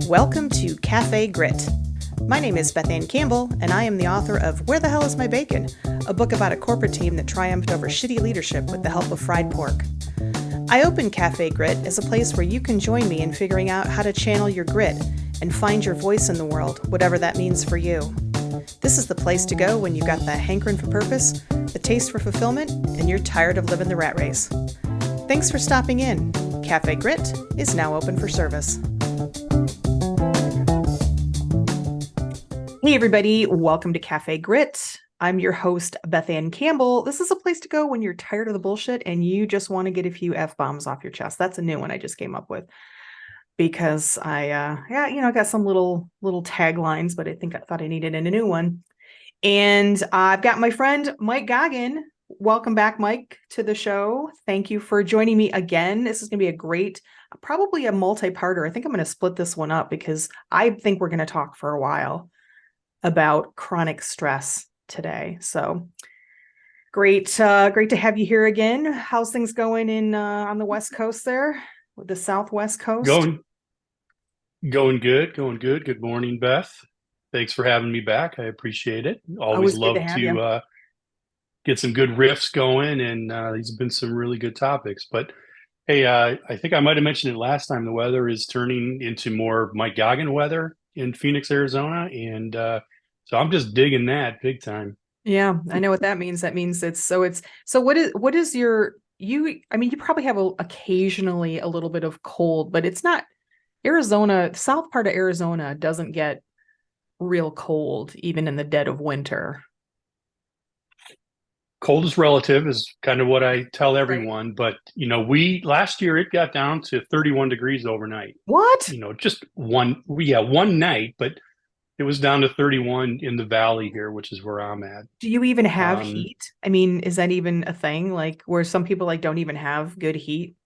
Welcome to Cafe Grit. My name is Beth Campbell, and I am the author of Where the Hell is My Bacon?, a book about a corporate team that triumphed over shitty leadership with the help of fried pork. I open Cafe Grit as a place where you can join me in figuring out how to channel your grit and find your voice in the world, whatever that means for you. This is the place to go when you've got the hankering for purpose, the taste for fulfillment, and you're tired of living the rat race. Thanks for stopping in. Cafe Grit is now open for service. Hey everybody, welcome to Cafe Grit. I'm your host, Beth Campbell. This is a place to go when you're tired of the bullshit and you just want to get a few F-bombs off your chest. That's a new one I just came up with because I got some little taglines, but I thought I needed a new one. And I've got my friend, Mike Goggin. Welcome back, Mike, to the show. Thank you for joining me again. This is going to be a great, probably a multi-parter. I think I'm going to split this one up because I think we're going to talk for a while about chronic stress today. So great to have you here again. How's things going in on the West Coast there, with the Southwest Coast? Going good. Good morning, Beth. Thanks for having me back. I appreciate it. Always good to love have you. to get some good riffs going, and these have been some really good topics. But hey, I think I might have mentioned it last time. The weather is turning into more Mike Goggin weather in Phoenix, Arizona, and so I'm just digging that big time. Yeah, I know what that means. That means what is your you probably have occasionally a little bit of cold, but it's not Arizona. The south part of Arizona doesn't get real cold even in the dead of winter. Cold is relative is kind of what I tell Right. everyone, but we last year it got down to 31 degrees overnight. What? Just one night, but it was down to 31 in the valley here, which is where I'm at. Do you even have Um, heat? I mean, is that even a thing? Like where some people don't even have good heat?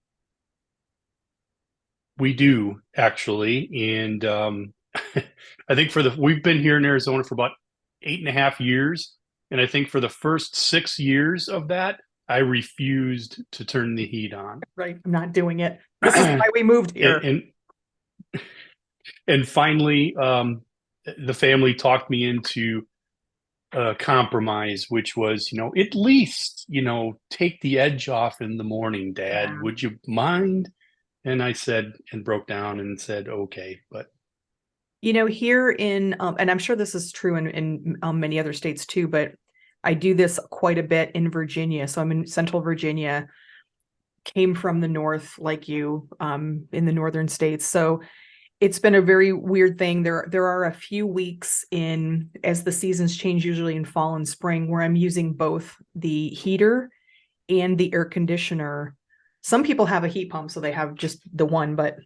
we do actually, and I think we've been here in Arizona for about 8.5 years, and I think for the first 6 years of that, I refused to turn the heat on. Right. I'm not doing it. This is why we moved and, here. and and finally, the family talked me into a compromise, which was, at least, take the edge off in the morning, Dad. Yeah. Would you mind? And I said, and broke down and said, okay. But Here in, and I'm sure this is true in many other states too, but I do this quite a bit in Virginia. So I'm in Central Virginia, came from the north like you, in the northern states. So it's been a very weird thing. There are a few weeks as the seasons change, usually in fall and spring, where I'm using both the heater and the air conditioner. Some people have a heat pump, so they have just the one, but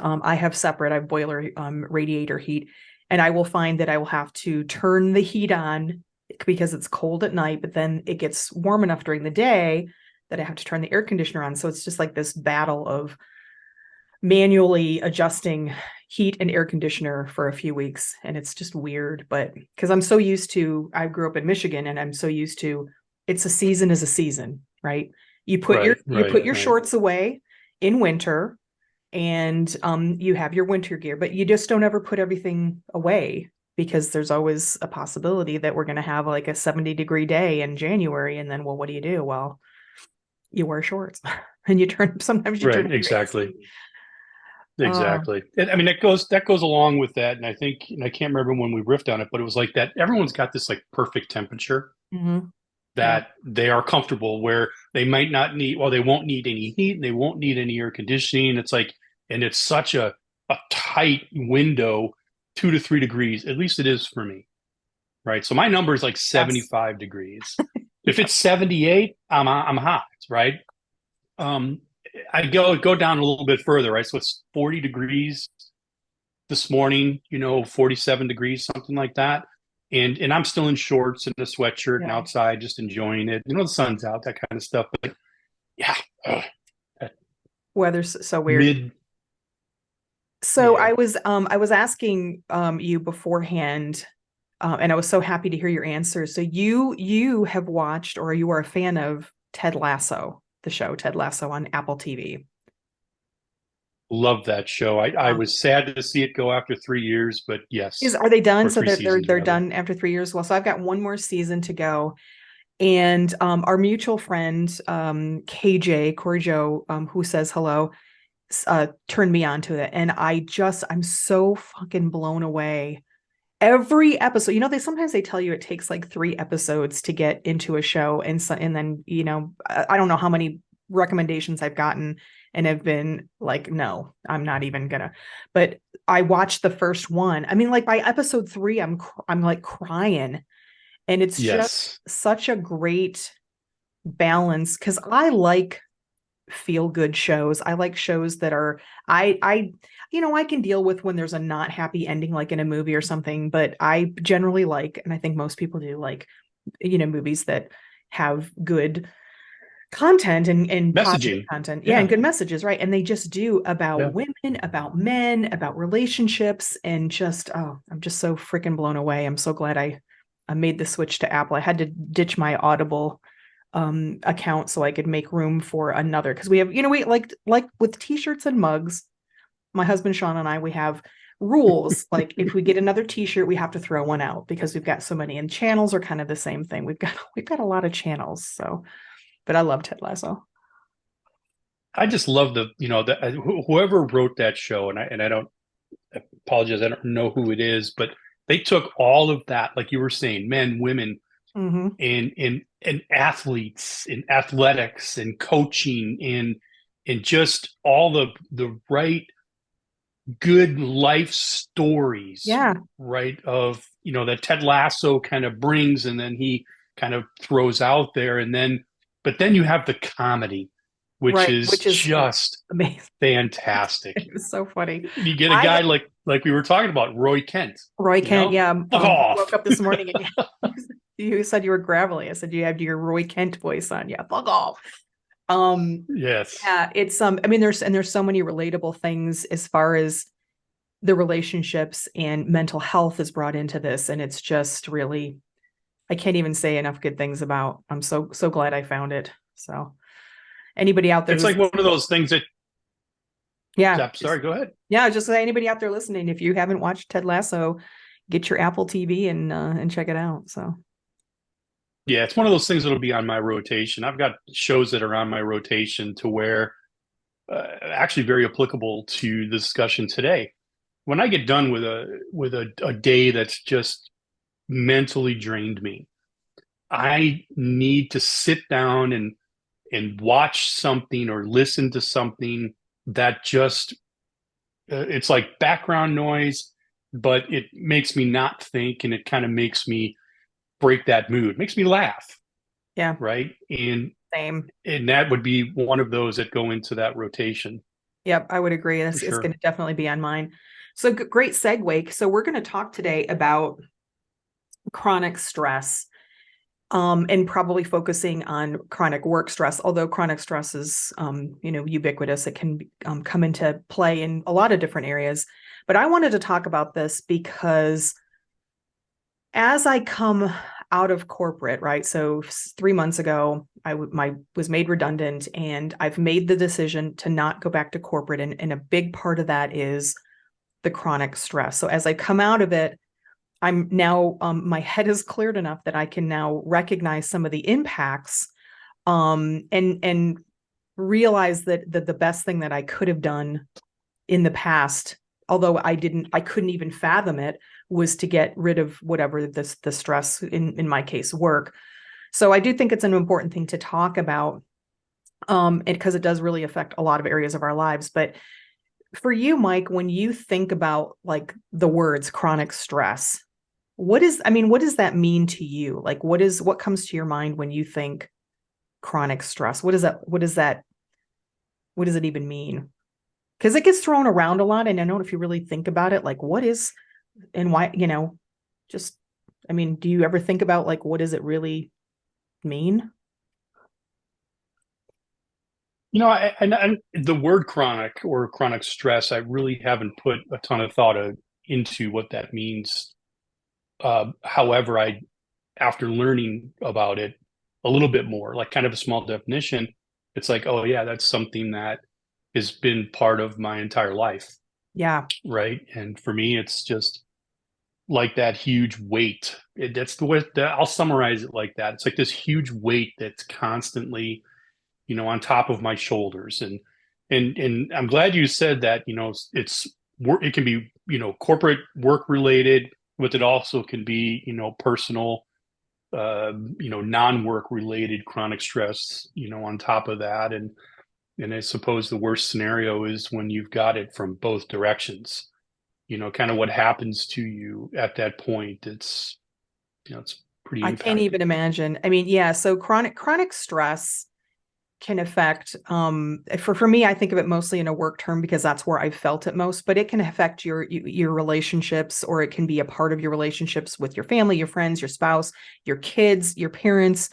I have separate. I have boiler radiator heat, and I will find that I will have to turn the heat on because it's cold at night, but then it gets warm enough during the day that I have to turn the air conditioner on. So it's just like this battle of manually adjusting heat and air conditioner for a few weeks. And it's just weird, but because I grew up in Michigan and I'm so used to it's a season is a season, right? You put right, your right. shorts away in winter and you have your winter gear, but you just don't ever put everything away because there's always a possibility that we're going to have like a 70-degree day in January. And then, well, what do? Well, you wear shorts and sometimes you turn Right, on your AC. exactly. Exactly. And, I mean, that goes along with that. And I think, and I can't remember when we riffed on it, but it was like that everyone's got this like perfect temperature Mm-hmm. Yeah. that they are comfortable where they might not need, well, they won't need any heat and they won't need any air conditioning. It's like, and it's such a tight window, 2 to 3 degrees. At least it is for me. Right. So my number is like Yes. 75 degrees. If Yeah. it's 78, I'm hot. Right. Um, I go down a little bit further, right? So it's 40 degrees this morning, 47 degrees, something like that. And I'm still in shorts and a sweatshirt and Yeah. outside just enjoying it. The sun's out, that kind of stuff. But yeah, that Weather's so weird. mid, So yeah. I was asking you beforehand, and I was so happy to hear your answer. So you have watched or you are a fan of Ted Lasso, the show Ted Lasso on Apple TV. Love that show. I Um, was sad to see it go after 3 years, but yes, are they done? or So three seasons they're rather. done after 3 years. Well, so I've got one more season to go. And our mutual friend, KJ, Corey Joe, who says hello, turned me on to it. And I'm so fucking blown away. Every episode, they sometimes they tell you it takes like 3 episodes to get into a show. And then, I don't know how many recommendations I've gotten and have been like, no, I'm not even gonna. But I watched the first one. I mean, like by episode 3, I'm like crying. And it's just Yes. such a great balance because I like feel good shows. I like shows that are I can deal with when there's a not happy ending like in a movie or something, but I generally like, and I think most people do like, movies that have good content and positive Messaging. content. Yeah, and Yeah. good messages, right? And they just do about Yeah. women, about men, about relationships, and just I'm just so freaking blown away. I'm so glad I made the switch to Apple. I had to ditch my Audible account so I could make room for another because we have, we like with t-shirts and mugs, my husband Sean and I, we have rules. Like if we get another t-shirt, we have to throw one out because we've got so many, and channels are kind of the same thing. We've got a lot of channels. So, but I love Ted Lasso. I just love that whoever wrote that show, and I don't apologize, I don't know who it is, but they took all of that, like you were saying, men, women, Mm-hmm. and athletes, and athletics, and coaching, and just all the right good life stories, Yeah, right? Of that Ted Lasso kind of brings, and then he kind of throws out there, but then you have the comedy, which right. is Which is just amazing. fantastic. It was so funny. And you get a I guy like we were talking about, Roy Kent, Roy Kent, yeah. fuck Woke off. up this morning and you said you were gravelly. I said you had your Roy Kent voice on. Yeah, fuck off. Um, Yes. yeah, it's I mean, there's so many relatable things as far as the relationships and mental health is brought into this, and it's just really I can't even say enough good things about. I'm so glad I found it. So anybody out there It's who's like one of those things that, yeah, I'm sorry, go ahead. just say anybody out there listening, if you haven't watched Ted Lasso, get your Apple TV and check it out. So Yeah, it's one of those things that'll be on my rotation. I've got shows that are on my rotation to where actually very applicable to the discussion today. When I get done with a day that's just mentally drained me, I need to sit down and watch something or listen to something that just it's like background noise, but it makes me not think, and it kind of makes me break that mood, makes me laugh, yeah, right? same. And that would be one of those that go into that rotation Yep, I would agree. for It's going sure. to definitely be on mine. So great segue. So we're going to talk today about chronic stress, and probably focusing on chronic work stress. Although chronic stress is, ubiquitous, it can come into play in a lot of different areas. But I wanted to talk about this because as I come out of corporate, right? So 3 months ago, was made redundant, and I've made the decision to not go back to corporate. And a big part of that is the chronic stress. So as I come out of it, I'm now my head is cleared enough that I can now recognize some of the impacts, and realize that the best thing that I could have done in the past, although I couldn't even fathom it, was to get rid of whatever the stress, in my case, work. So I do think it's an important thing to talk about, because it does really affect a lot of areas of our lives. But for you, Mike, when you think about like the words chronic stress, what does that mean to you? Like what comes to your mind when you think chronic stress? What does it even mean? Because it gets thrown around a lot. And I don't know if you really think about it, like what is and why, just, I mean, do you ever think about like, what does it really mean? And the word chronic or chronic stress, I really haven't put a ton of thought into what that means. However, after learning about it a little bit more, like kind of a small definition, it's like, oh yeah, that's something that has been part of my entire life, Yeah. right? And for me, it's just like that huge weight. That's the way that I'll summarize it like that. It's like this huge weight that's constantly, on top of my shoulders. And I'm glad you said that, it's work, it can be, corporate work related, but it also can be, personal, non-work related chronic stress, on top of that. And I suppose the worst scenario is when you've got it from both directions, kind of what happens to you at that point. It's pretty I can't impacting. even imagine. I mean, yeah, so chronic stress can affect for me, I think of it mostly in a work term because that's where I've felt it most, but it can affect your relationships, or it can be a part of your relationships with your family, your friends, your spouse, your kids, your parents.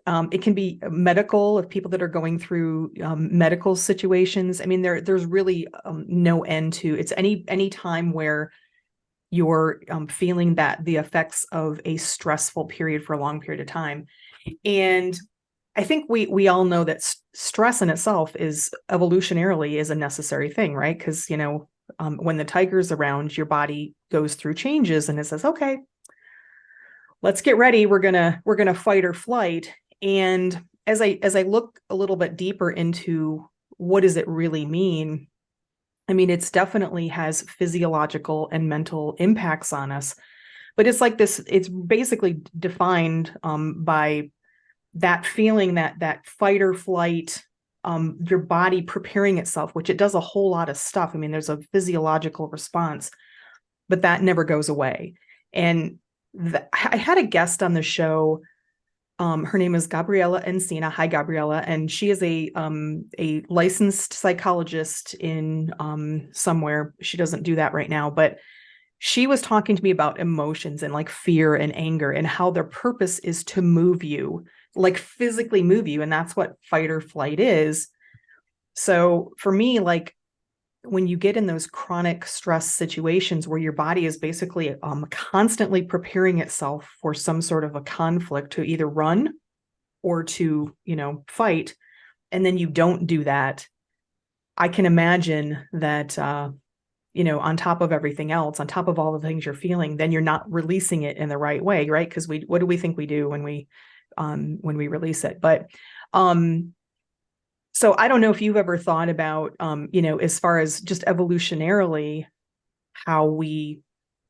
It can be medical, of people that are going through medical situations. I mean, there's really no end to it's any time where you're feeling that the effects of a stressful period for a long period of time. And I think we all know that stress in itself is evolutionarily is a necessary thing, right? Because when the tiger's around, your body goes through changes and it says, okay, let's get ready. We're gonna fight or flight. And as I look a little bit deeper into what does it really mean, I mean, it's definitely has physiological and mental impacts on us. But it's like this, it's basically defined by that feeling, that fight or flight, your body preparing itself, which it does a whole lot of stuff. I mean, there's a physiological response, but that never goes away. And I had a guest on the show. Her name is Gabriella Encina. Hi, Gabriella, and she is a licensed psychologist in somewhere. She doesn't do that right now, but she was talking to me about emotions and like fear and anger and how their purpose is to move you, like physically move you, and that's what fight or flight is. So for me, like when you get in those chronic stress situations where your body is basically constantly preparing itself for some sort of a conflict to either run or to, fight, and then you don't do that, I can imagine that, on top of everything else, on top of all the things you're feeling, then you're not releasing it in the right way, right? Because what do we think we do when we release it? But so I don't know if you've ever thought about, as far as just evolutionarily, how we,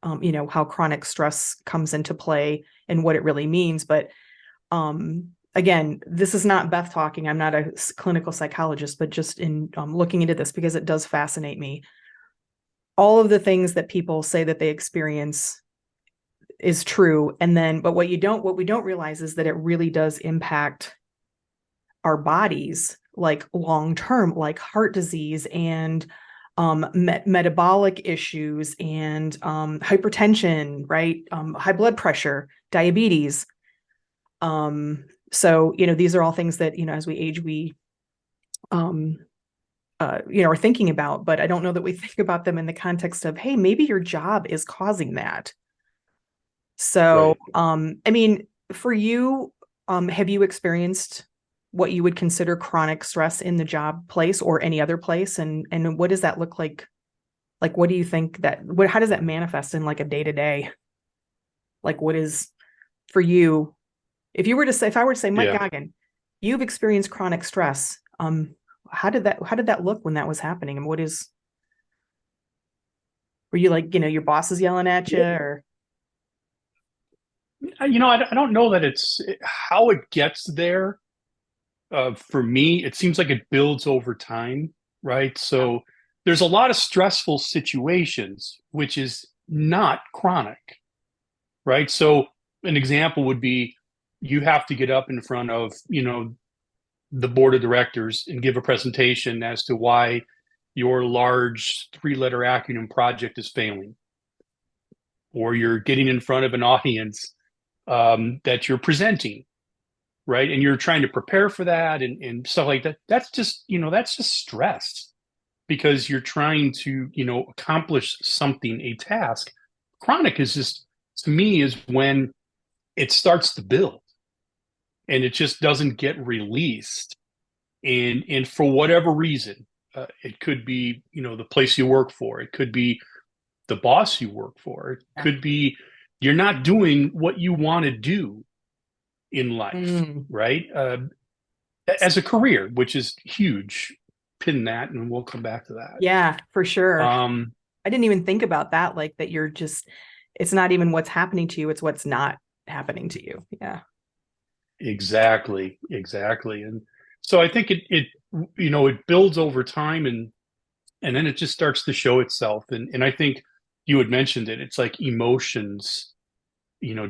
how chronic stress comes into play and what it really means. But again, this is not Beth talking. I'm not a clinical psychologist, but just in looking into this because it does fascinate me. All of the things that people say that they experience is true. And then, but what we don't realize is that it really does impact our bodies, like long term, like heart disease and metabolic issues and hypertension, right? High blood pressure, diabetes. So, these are all things that, as we age, we, are thinking about, but I don't know that we think about them in the context of, hey, maybe your job is causing that. So, Right. I mean, for you, have you experienced what you would consider chronic stress in the job place or any other place? And what does that look like? Like, what do you think how does that manifest in like a day to day? Like, what is for you? If I were to say, Mike Yeah. Goggin, you've experienced chronic stress. How did that look when that was happening? And were you like, your boss is yelling at you or? I don't know that it's how it gets there. For me, it seems like it builds over time, right? So there's a lot of stressful situations, which is not chronic, right? So an example would be you have to get up in front of, the board of directors and give a presentation as to why your large three-letter acronym project is failing, or you're getting in front of an audience that you're presenting, right? And you're trying to prepare for that and stuff like that. That's just stress because you're trying to, accomplish something, a task. Chronic is just, to me, is when it starts to build and it just doesn't get released. And for whatever reason, It could be, the place you work for. It could be the boss you work for. It Yeah. could be you're not doing what you want to do in life, Mm. right? As a career, which is huge. Pin that, and we'll come back to that. Yeah, for sure. Um, I didn't even think about that, like that you're just, it's not even what's happening to you, it's what's not happening to you. Yeah. exactly, exactly. And so I think it builds over time, and then it just starts to show itself. And I think you had mentioned it. It's like emotions,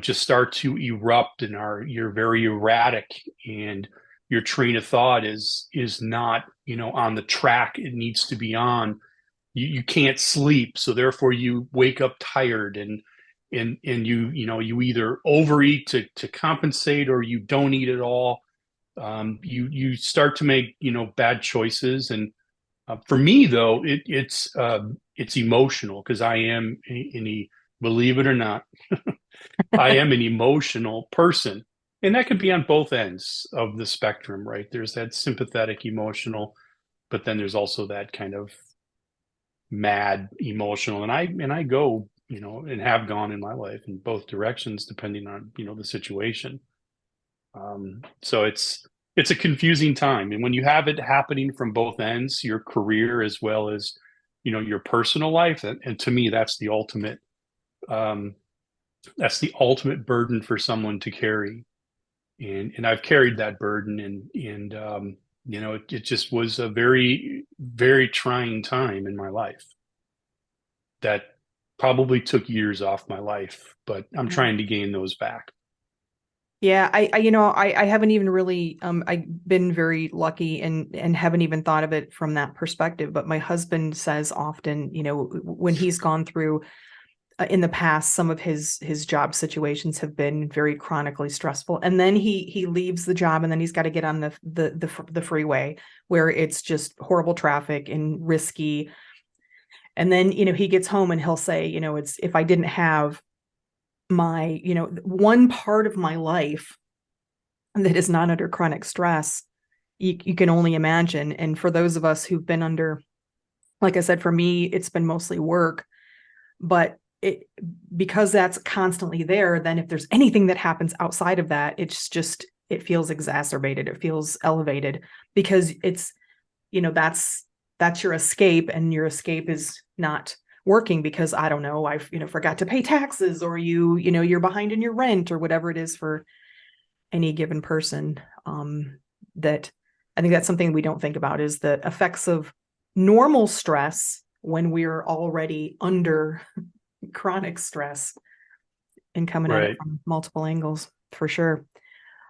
just start to erupt and you're very erratic, and your train of thought is not, on the track it needs to be on. You can't sleep, so therefore you wake up tired, and you either overeat to compensate, or you don't eat at all. You start to make bad choices. And for me, though, it's emotional, because I am believe it or not, I am an emotional person. And that could be on both ends of the spectrum, right? There's that sympathetic emotional, but then there's also that kind of mad emotional. And I go, and have gone in my life in both directions, depending on, the situation. So it's a confusing time. And when you have it happening from both ends, your career as well as, your personal life, and to me, um, that's the ultimate burden for someone to carry. And I've carried that burden, and it just was a very, very trying time in my life that probably took years off my life, but I'm Yeah. trying to gain those back. Yeah, I haven't even really I've been very lucky and haven't even thought of it from that perspective. But my husband says often, when he's gone through in the past, some of his job situations have been very chronically stressful, and then he leaves the job, and then he's got to get on the freeway where it's just horrible traffic and risky. And then he gets home and he'll say, it's, if I didn't have my, one part of my life that is not under chronic stress, you can only imagine. And for those of us who've been under, like I said, for me, it's been mostly work, but because that's constantly there, then if there's anything that happens outside of that, it feels exacerbated. It feels elevated, because it's, that's your escape, and your escape is not working because, I don't know, I've, forgot to pay taxes, or you're behind in your rent, or whatever it is for any given person. That I think that's something we don't think about, is the effects of normal stress when we're already under chronic stress, and coming at it Right. from multiple angles, for sure.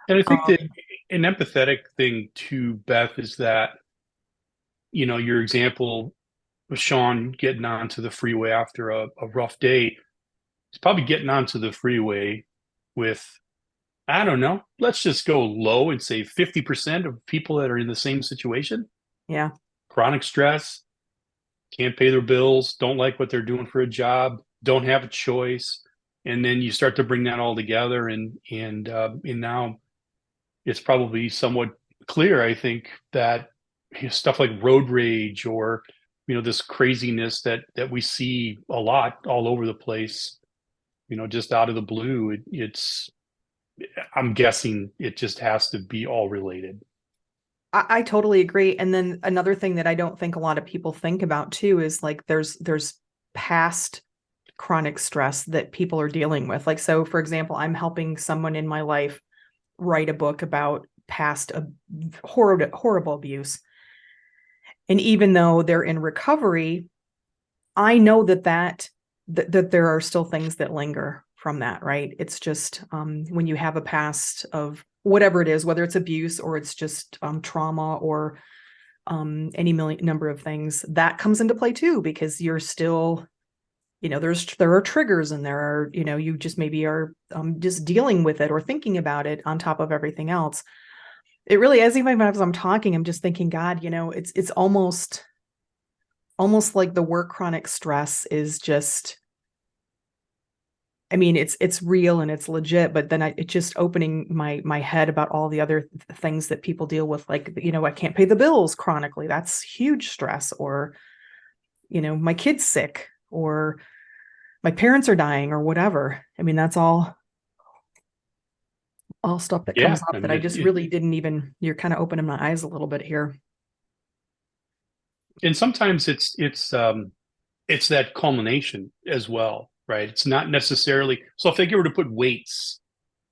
And I think that Um, an empathetic thing too, Beth, is that, your example of Sean getting onto the freeway after a rough day, he's probably getting onto the freeway with, I don't know, let's just go low and say 50% of people that are in the same situation, yeah. chronic stress, can't pay their bills, don't like what they're doing for a job, don't have a choice. And then you start to bring that all together, and now it's probably somewhat clear, I think, that stuff like road rage, or this craziness that we see a lot all over the place, just out of the blue. I'm guessing it just has to be all related. I totally agree. And then another thing that I don't think a lot of people think about too is, like, there's past chronic stress that people are dealing with. Like, so for example, I'm helping someone in my life write a book about past horrible abuse. And even though they're in recovery, I know that there are still things that linger from that, right? It's just when you have a past of whatever it is, whether it's abuse, or it's just trauma, or any number of things, that comes into play too, because you're still, there are triggers, and there are, you just maybe are just dealing with it or thinking about it on top of everything else. It really is. Even as I'm talking, I'm just thinking, God, it's almost like the work chronic stress is just I mean, it's real and it's legit, but then it's just opening my head about all the other things that people deal with, like, I can't pay the bills chronically. That's huge stress. Or, my kid's sick, or my parents are dying, or whatever. I mean, that's all stuff that Yeah, comes up I that mean I just really didn't even, you're kind of opening my eyes a little bit here. and sometimes it's that culmination as well, right? It's not necessarily so if they were to put weights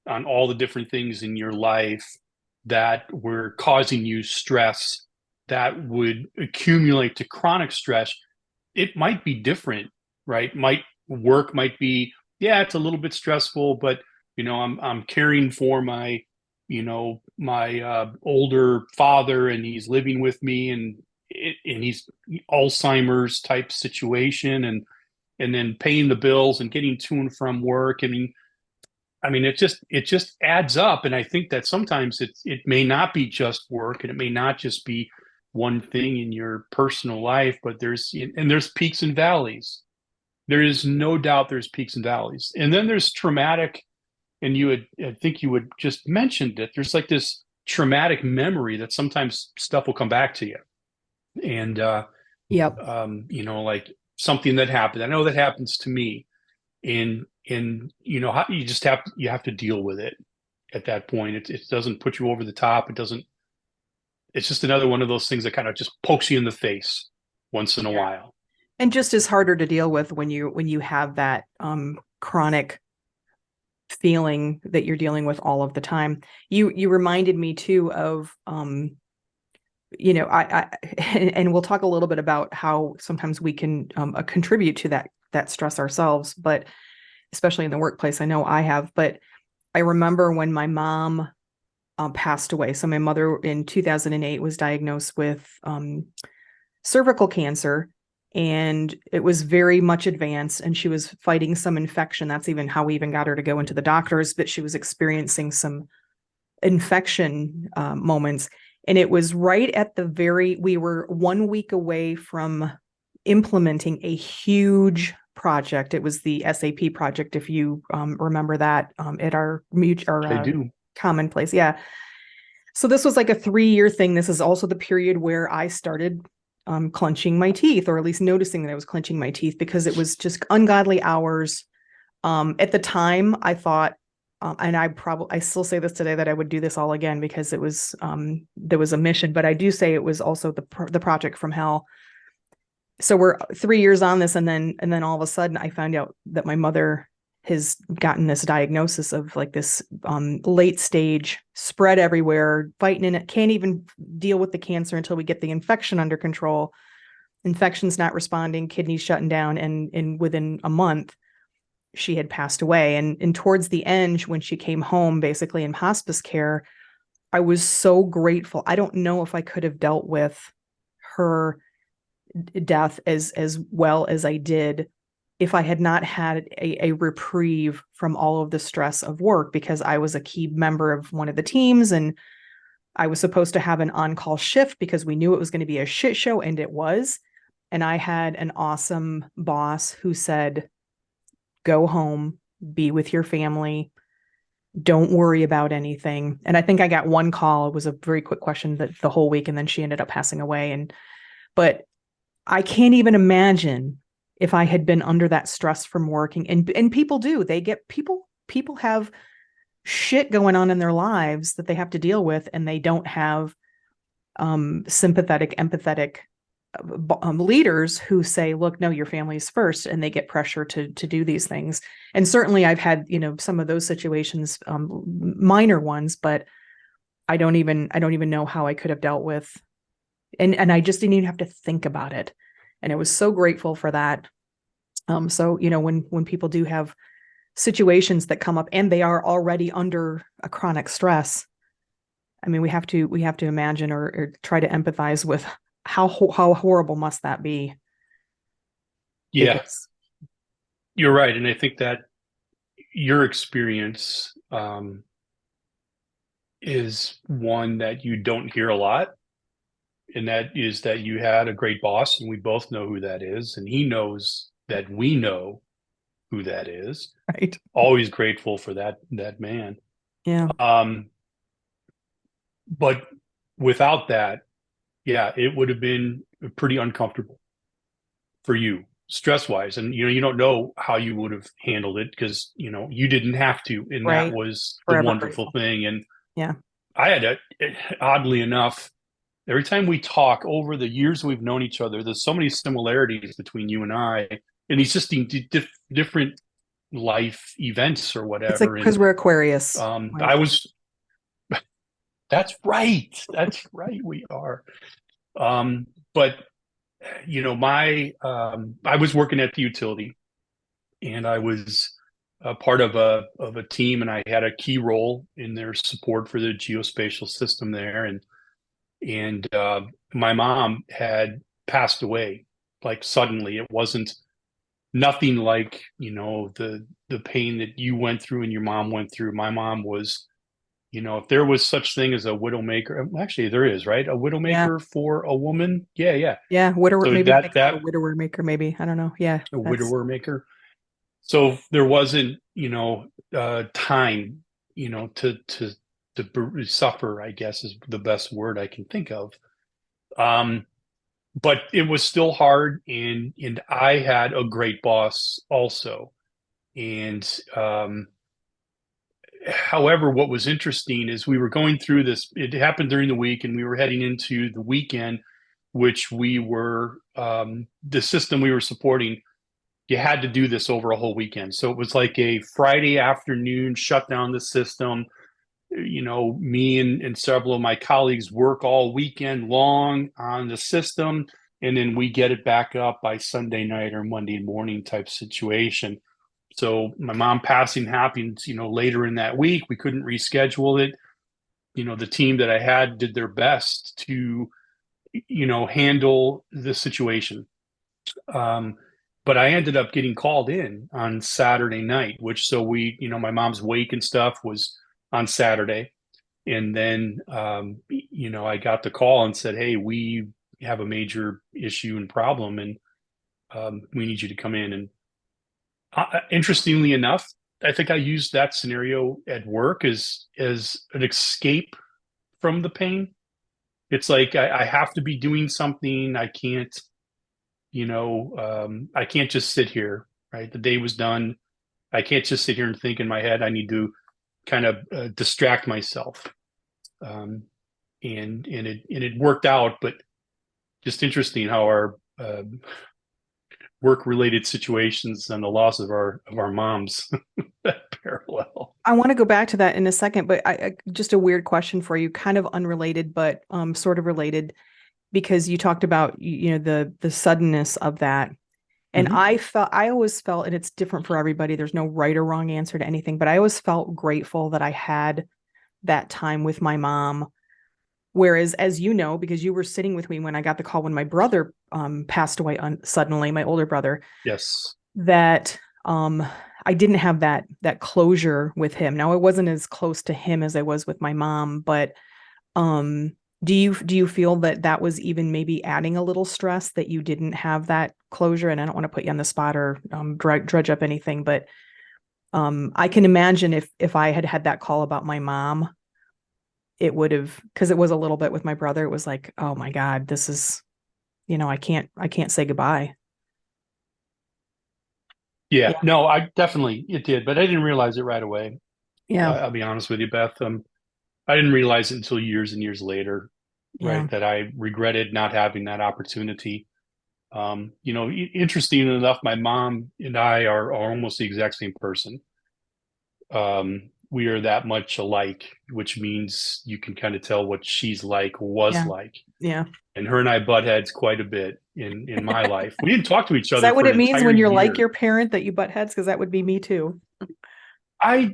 on all the different things in your life that were causing you stress that would accumulate to chronic stress, it might be different, right? Might be, yeah, it's a little bit stressful, but I'm caring for my older father, and he's living with me, and he's Alzheimer's type situation, and then paying the bills and getting to and from work. I mean, it just adds up, and I think that sometimes it may not be just work, and it may not just be one thing in your personal life, but there's peaks and valleys. There is no doubt there's peaks and valleys, and then there's traumatic. And I think you had just mentioned it. There's like this traumatic memory that sometimes stuff will come back to you, and Yep. like something that happened. I know that happens to me, and you have to deal with it at that point. It doesn't put you over the top. It doesn't. It's just another one of those things that kind of just pokes you in the face once in a Yeah. while. And just is harder to deal with when you have that chronic feeling that you're dealing with all of the time. You reminded me too of I and we'll talk a little bit about how sometimes we can contribute to that stress ourselves, but especially in the workplace. I know I have, but I remember when my mom passed away. So my mother in 2008 was diagnosed with cervical cancer, and it was very much advanced, and she was fighting some infection. That's even how we even got her to go into the doctors, but she was experiencing some infection moments. And it was right at we were 1 week away from implementing a huge project. It was the SAP project, if you remember that, at our mutual I do. common place. Yeah. So this was like a 3-year thing. This is also the period where I started clenching my teeth, or at least noticing that I was clenching my teeth, because it was just ungodly hours. At the time, I thought, and I still say this today, that I would do this all again, because there was a mission. But I do say it was also the project from hell. So we're 3 years on this, and then all of a sudden I found out that my mother has gotten this diagnosis of like this late stage, spread everywhere, fighting in it, can't even deal with the cancer until we get the infection under control. Infection's not responding, kidneys shutting down, and within a month she had passed away. And towards the end, when she came home, basically in hospice care, I was so grateful. I don't know if I could have dealt with her death as well as I did if I had not had a reprieve from all of the stress of work, because I was a key member of one of the teams, and I was supposed to have an on-call shift because we knew it was going to be a shit show, and it was. And I had an awesome boss who said, go home, be with your family, don't worry about anything. And I think I got one call. It was a very quick question that the whole week, and then she ended up passing away. But I can't even imagine if I had been under that stress from working. And people do. People have shit going on in their lives that they have to deal with, and they don't have sympathetic, empathetic leaders who say, look, no, your family's first, and they get pressure to do these things. And certainly I've had, some of those situations, minor ones, but I don't even know how I could have dealt with, and I just didn't even have to think about it. And I was so grateful for that. So, when people do have situations that come up and they are already under a chronic stress, I mean, we have to imagine, or try to empathize with how horrible must that be? Yeah, Because you're right. And I think that your experience is one that you don't hear a lot. And that is that you had a great boss, and we both know who that is. And he knows that we know who that is. Right. Always grateful for that man. Yeah. Um, but without that, yeah, it would have been pretty uncomfortable for you stress wise. And, you don't know how you would have handled it because, you didn't have to. And that Right. was the Forever wonderful grateful. thing. And Yeah. I had oddly enough, every time we talk over the years we've known each other, there's so many similarities between you and I, and these just different life events or It's like whatever. And because we're Aquarius. I Like, was, that's right. That's right. We are. But I was working at the utility, and I was a part of a team, and I had a key role in their support for the geospatial system there, and my mom had passed away like suddenly. It wasn't nothing like the pain that you went through and your mom went through. My mom was, if there was such thing as a widowmaker, actually there is, right? A yeah. widowmaker for a woman. Yeah, yeah. Yeah. Widower, So maybe they call it a that widower maker, maybe. I don't know. Yeah. a That's, widower maker. So there wasn't, time, to suffer, I guess is the best word I can think of. Um, but it was still hard, and I had a great boss also. And however, what was interesting is we were going through this. It happened during the week, and we were heading into the weekend, which we were the system we were supporting. You had to do this over a whole weekend, so it was like a Friday afternoon shut down the system. Me and several of my colleagues work all weekend long on the system, and then we get it back up by Sunday night or Monday morning type situation. So my mom passing happened, later in that week. We couldn't reschedule it. The team that I had did their best to, handle the situation. Um, but I ended up getting called in on Saturday night, which so my mom's wake and stuff was on Saturday. And then, I got the call and said, "Hey, we have a major issue and problem, and we need you to come in." And interestingly enough, I think I used that scenario at work as an escape from the pain. It's like I have to be doing something. I can't, I can't just sit here. Right, the day was done. I can't just sit here and think in my head. I need to kind of distract myself. Um, and it worked out, but just interesting how our work related situations and the loss of our moms parallel. I want to go back to that in a second, but just a weird question for you, kind of unrelated, but sort of related, because you talked about, the suddenness of that. And Mm-hmm. I always felt, and it's different for everybody, there's no right or wrong answer to anything, but I always felt grateful that I had that time with my mom. Whereas, as you know, because you were sitting with me when I got the call when my brother passed away suddenly, my older brother, Yes. that I didn't have that closure with him. Now, I wasn't as close to him as I was with my mom, but um, do you feel that that was even maybe adding a little stress that you didn't have that closure? And I don't want to put you on the spot or drudge up anything, but I can imagine if I had had that call about my mom, it would have, because it was a little bit with my brother. It was like, oh my God, this is, I can't say goodbye. Yeah. Yeah. No, I definitely it did, but I didn't realize it right away. Yeah. I'll be honest with you, Beth. I didn't realize it until years and years later, Yeah. right? That I regretted not having that opportunity. Interesting enough, my mom and I are almost the exact same person. We are that much alike, which means you can kind of tell what she's like, was Yeah. like. Yeah. And her and I butt heads quite a bit in my life. We didn't talk to each Is other that what for an it means entire when you're like year. your parent that you butt heads? Because that would be me too. I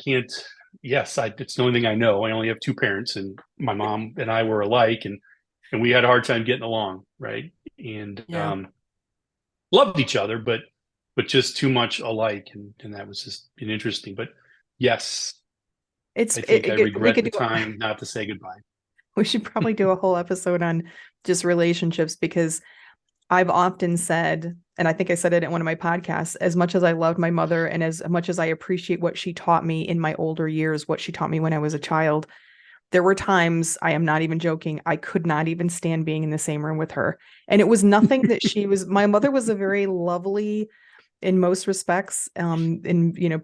can't. Yes, it's the only thing I know. I only have two parents, and my mom and I were alike, and we had a hard time getting along, right? And Yeah. loved each other, but just too much alike, and that was just interesting. But yes, It's I think I we regret could the do time not to say goodbye. we should probably do a whole episode on just relationships because I've often said, and I think I said it in one of my podcasts, as much as I loved my mother and as much as I appreciate what she taught me in my older years, what she taught me when I was a child, there were times, I am not even joking, I could not even stand being in the same room with her. And it was nothing that my mother was a very lovely in most respects. And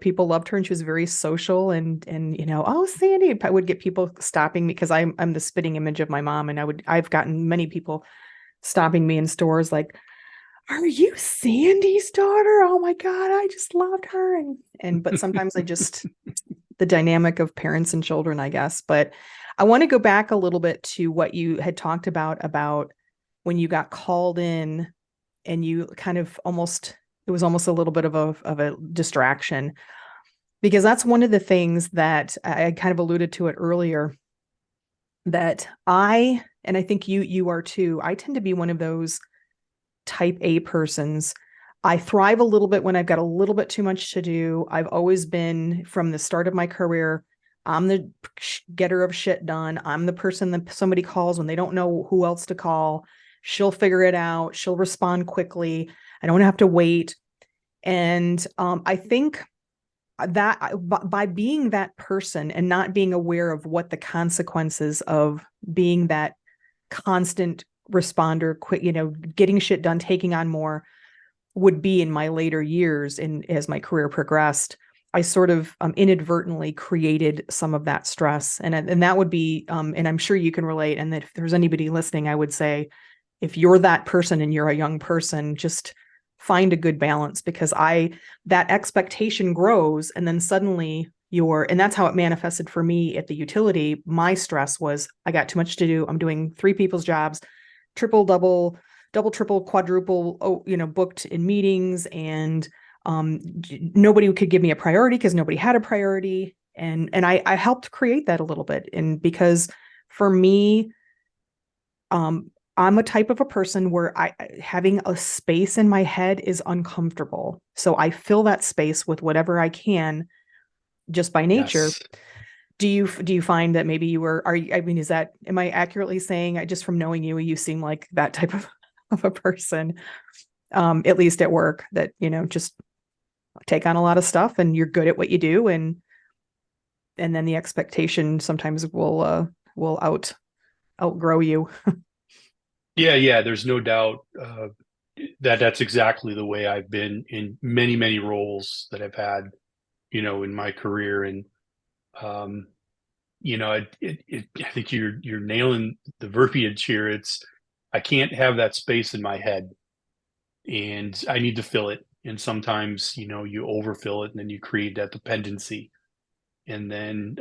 people loved her and she was very social and oh, Sandy, I would get people stopping me because I'm the spitting image of my mom. And I've gotten many people stopping me in stores like, are you Sandy's daughter? Oh my God, I just loved her. But sometimes the dynamic of parents and children, I guess. But I want to go back a little bit to what you had talked about when you got called in and you kind of it was almost a little bit of a distraction, because that's one of the things that I kind of alluded to it earlier, that and I think you are too, I tend to be one of those type A persons. I thrive a little bit when I've got a little bit too much to do. I've always been, from the start of my career, I'm the getter of shit done. I'm the person that somebody calls when they don't know who else to call. She'll figure it out. She'll respond quickly. I don't have to wait. And I think that by being that person and not being aware of what the consequences of being that constant responder, quick, getting shit done, taking on more, would be in my later years, and as my career progressed, I sort of inadvertently created some of that stress. And that would be, and I'm sure you can relate. And that if there's anybody listening, I would say, if you're that person and you're a young person, just find a good balance, because that expectation grows. And then suddenly and that's how it manifested for me at the utility. My stress was, I got too much to do. I'm doing 3 people's jobs, triple, double, triple, quadruple, booked in meetings, and nobody could give me a priority because nobody had a priority. And I helped create that a little bit. And because for me, I'm a type of a person where having a space in my head is uncomfortable. So I fill that space with whatever I can, just by nature. Yes. Do you find that maybe am I accurately saying, just from knowing you seem like that type of a person, at least at work, that, just take on a lot of stuff and you're good at what you do. And then the expectation sometimes will outgrow you. Yeah. There's no doubt that's exactly the way I've been in many, many roles that I've had, in my career. And um, I think you're nailing the verbiage here. I can't have that space in my head, and I need to fill it. And sometimes, you overfill it, and then you create that dependency, and then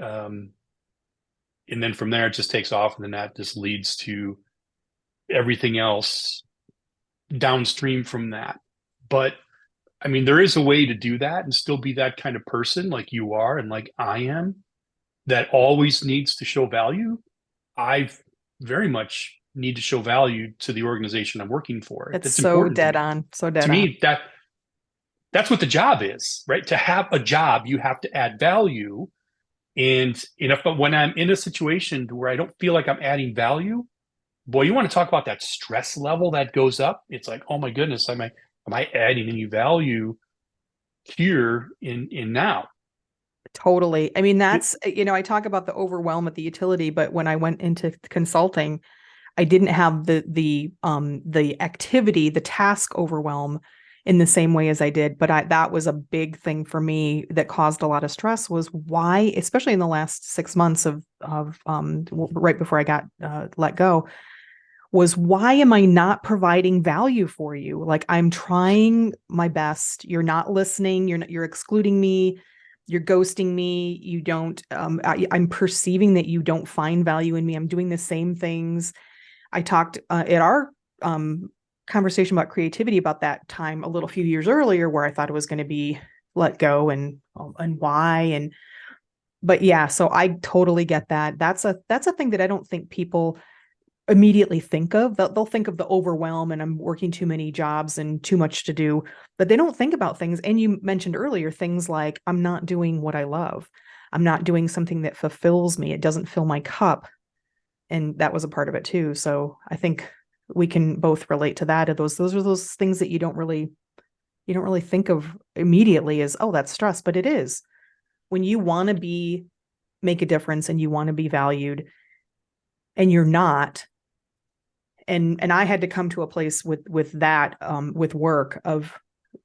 from there it just takes off, and then that just leads to everything else downstream from that. But I mean, there is a way to do that and still be that kind of person like you are and like I am, that always needs to show value. I very much need to show value to the organization I'm working for. It's That's so important to dead me. on, so To dead on. me, that's what the job is, right? To have a job, you have to add value. And but when I'm in a situation where I don't feel like I'm adding value, boy, you want to talk about that stress level that goes up. It's like, oh my goodness, am I adding any value here in now? Totally. I mean, that's, I talk about the overwhelm at the utility, but when I went into consulting, I didn't have the activity, the task overwhelm in the same way as I did. But that was a big thing for me that caused a lot of stress, was why, especially in the last 6 months right before I got let go, was why am I not providing value for you? Like, I'm trying my best. You're not listening. You're excluding me. You're ghosting me. You don't, I'm perceiving that you don't find value in me. I'm doing the same things. I talked at our conversation about creativity about that time a few years earlier, where I thought it was going to be let go, and why. But yeah, so I totally get that. That's a thing that I don't think people immediately think of. They'll think of the overwhelm and I'm working too many jobs and too much to do, but they don't think about things. And you mentioned earlier things like, I'm not doing what I love. I'm not doing something that fulfills me. It doesn't fill my cup. And that was a part of it too. So I think we can both relate to that. Those are those things that you don't really think of immediately as, oh, that's stress, but it is. When you want to make a difference and you want to be valued and you're not, and I had to come to a place with that, with work of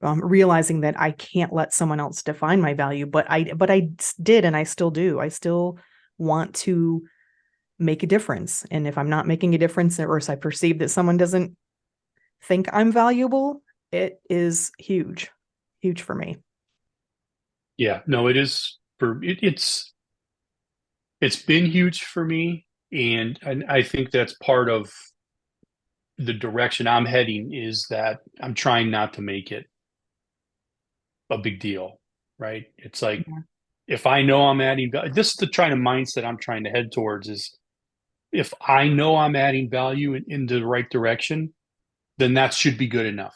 realizing that I can't let someone else define my value, but I did, and I still do. I still want to make a difference. And if I'm not making a difference, or if I perceive that someone doesn't think I'm valuable, it is huge for me. Yeah, no, it is it's been huge for me, and I think that's part of the direction I'm heading, is that I'm trying not to make it a big deal, right? It's like, Yeah. if I know I'm adding value, this is the kind of mindset I'm trying to head towards, is if I know I'm adding value in the right direction, then that should be good enough.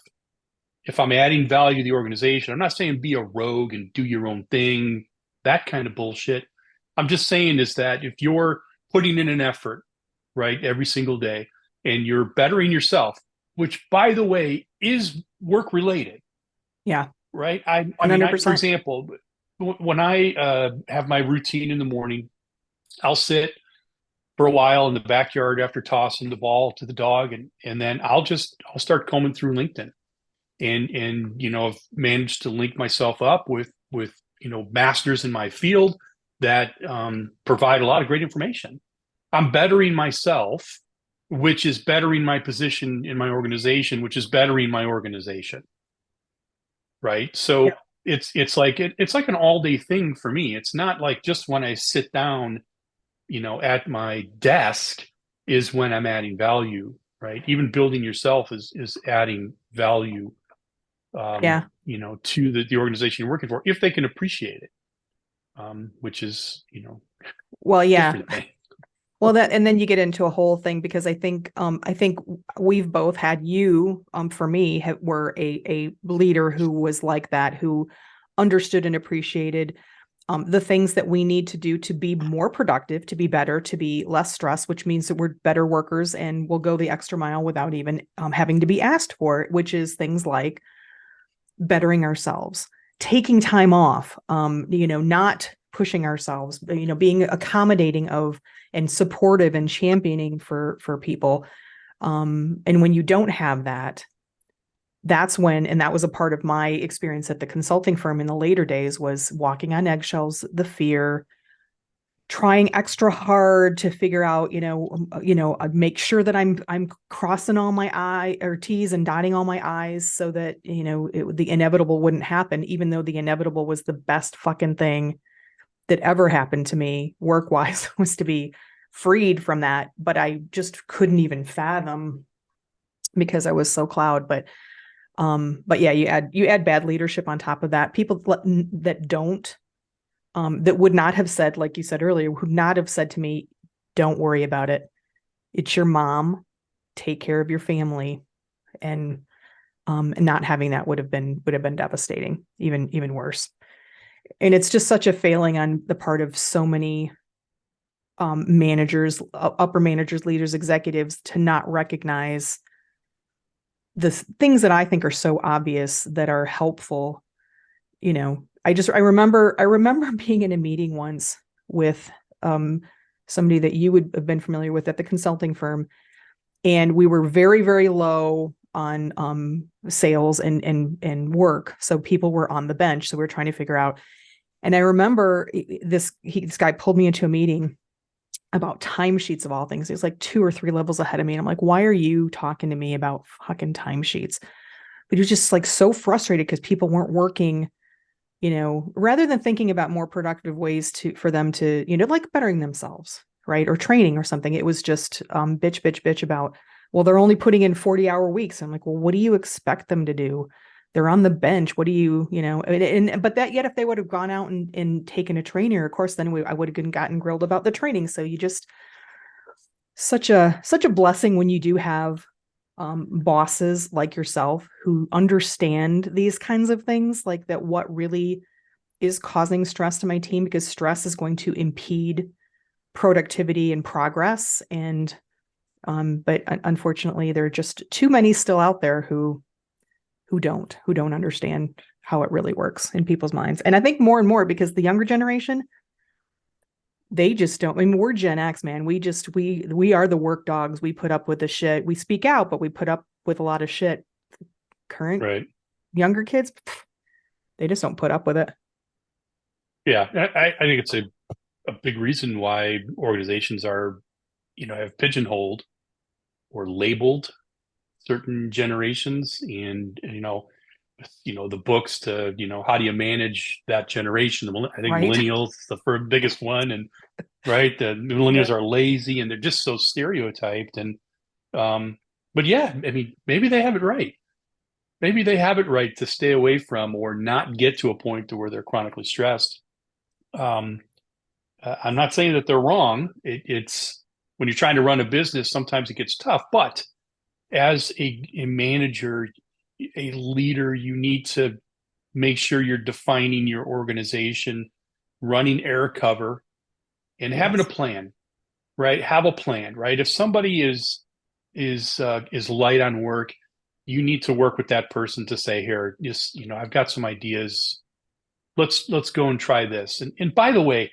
If I'm adding value to the organization, I'm not saying be a rogue and do your own thing, that kind of bullshit. I'm just saying is that if you're putting in an effort, right, every single day, and you're bettering yourself, which, by the way, is work related, Yeah. right? I mean, for 100%. example, when I have my routine in the morning, I'll sit for a while in the backyard after tossing the ball to the dog, and then I'll start combing through LinkedIn, and I've managed to link myself up with masters in my field that provide a lot of great information. I'm bettering myself, which is bettering my position in my organization, which is bettering my organization, right? Yeah. So it's like an all day thing for me. It's not like just when I sit down, at my desk is when I'm adding value, right? Even building yourself is adding value, Yeah. to the organization you're working for, if they can appreciate it, which is, Well, yeah. different thing. Well, and then you get into a whole thing, because I think we've both had, you, for me, were a leader who was like that, who understood and appreciated the things that we need to do to be more productive, to be better, to be less stressed, which means that we're better workers and we'll go the extra mile without even having to be asked for it, which is things like bettering ourselves, taking time off, not pushing ourselves, being accommodating of and supportive and championing for people. And when you don't have that, that's when, and that was a part of my experience at the consulting firm in the later days, was walking on eggshells, the fear, trying extra hard to figure out, make sure that I'm crossing all my I or T's and dotting all my I's, so that, the inevitable wouldn't happen, even though the inevitable was the best fucking thing that ever happened to me work wise, was to be freed from that. But I just couldn't even fathom, because I was so cloud. But yeah, you add bad leadership on top of that. People that don't, that would not have said, like you said earlier, would not have said to me, don't worry about it. It's your mom. Take care of your family. And not having that would have been devastating, even worse. And it's just such a failing on the part of so many managers, upper managers, leaders, executives, to not recognize the things that I think are so obvious that are helpful. I remember being in a meeting once with somebody that you would have been familiar with at the consulting firm, and we were very, very low on sales and work, so people were on the bench, so we were trying to figure out. And I remember this guy pulled me into a meeting about timesheets, of all things. He was like 2 or 3 levels ahead of me, and I'm like, why are you talking to me about fucking timesheets? But he was just like so frustrated because people weren't working, rather than thinking about more productive ways for them to, like bettering themselves, right? Or training or something. It was just bitch about, well, they're only putting in 40-hour weeks. I'm like, well, what do you expect them to do? They're on the bench. What do you, but that, yet if they would have gone out and taken a trainer, of course, then I would have gotten grilled about the training. So you just, such a blessing when you do have bosses like yourself who understand these kinds of things, like that, what really is causing stress to my team, because stress is going to impede productivity and progress. And But unfortunately, there are just too many still out there who don't understand how it really works in people's minds. And I think more and more, because the younger generation, they just don't. I mean, we're Gen X, man. We are the work dogs. We put up with the shit. We speak out, but we put up with a lot of shit. Current Right. younger kids, they just don't put up with it. Yeah. I think it's a big reason why organizations are, have pigeonholed or labeled certain generations, and the books to, how do you manage that generation. I think Right. millennials the first biggest one, and right, the millennials Yep. are lazy and they're just so stereotyped. And but yeah, I mean, maybe they have it right. Maybe they have it right to stay away from or not get to a point to where they're chronically stressed. um I'm not saying that they're wrong. It's when you're trying to run a business, sometimes it gets tough. But as a manager, a leader, you need to make sure you're defining your organization, running air cover, and having a Yes. plan. Right? Have a plan. Right? If somebody is light on work, you need to work with that person to say, here, just I've got some ideas. Let's go and try this. And by the way,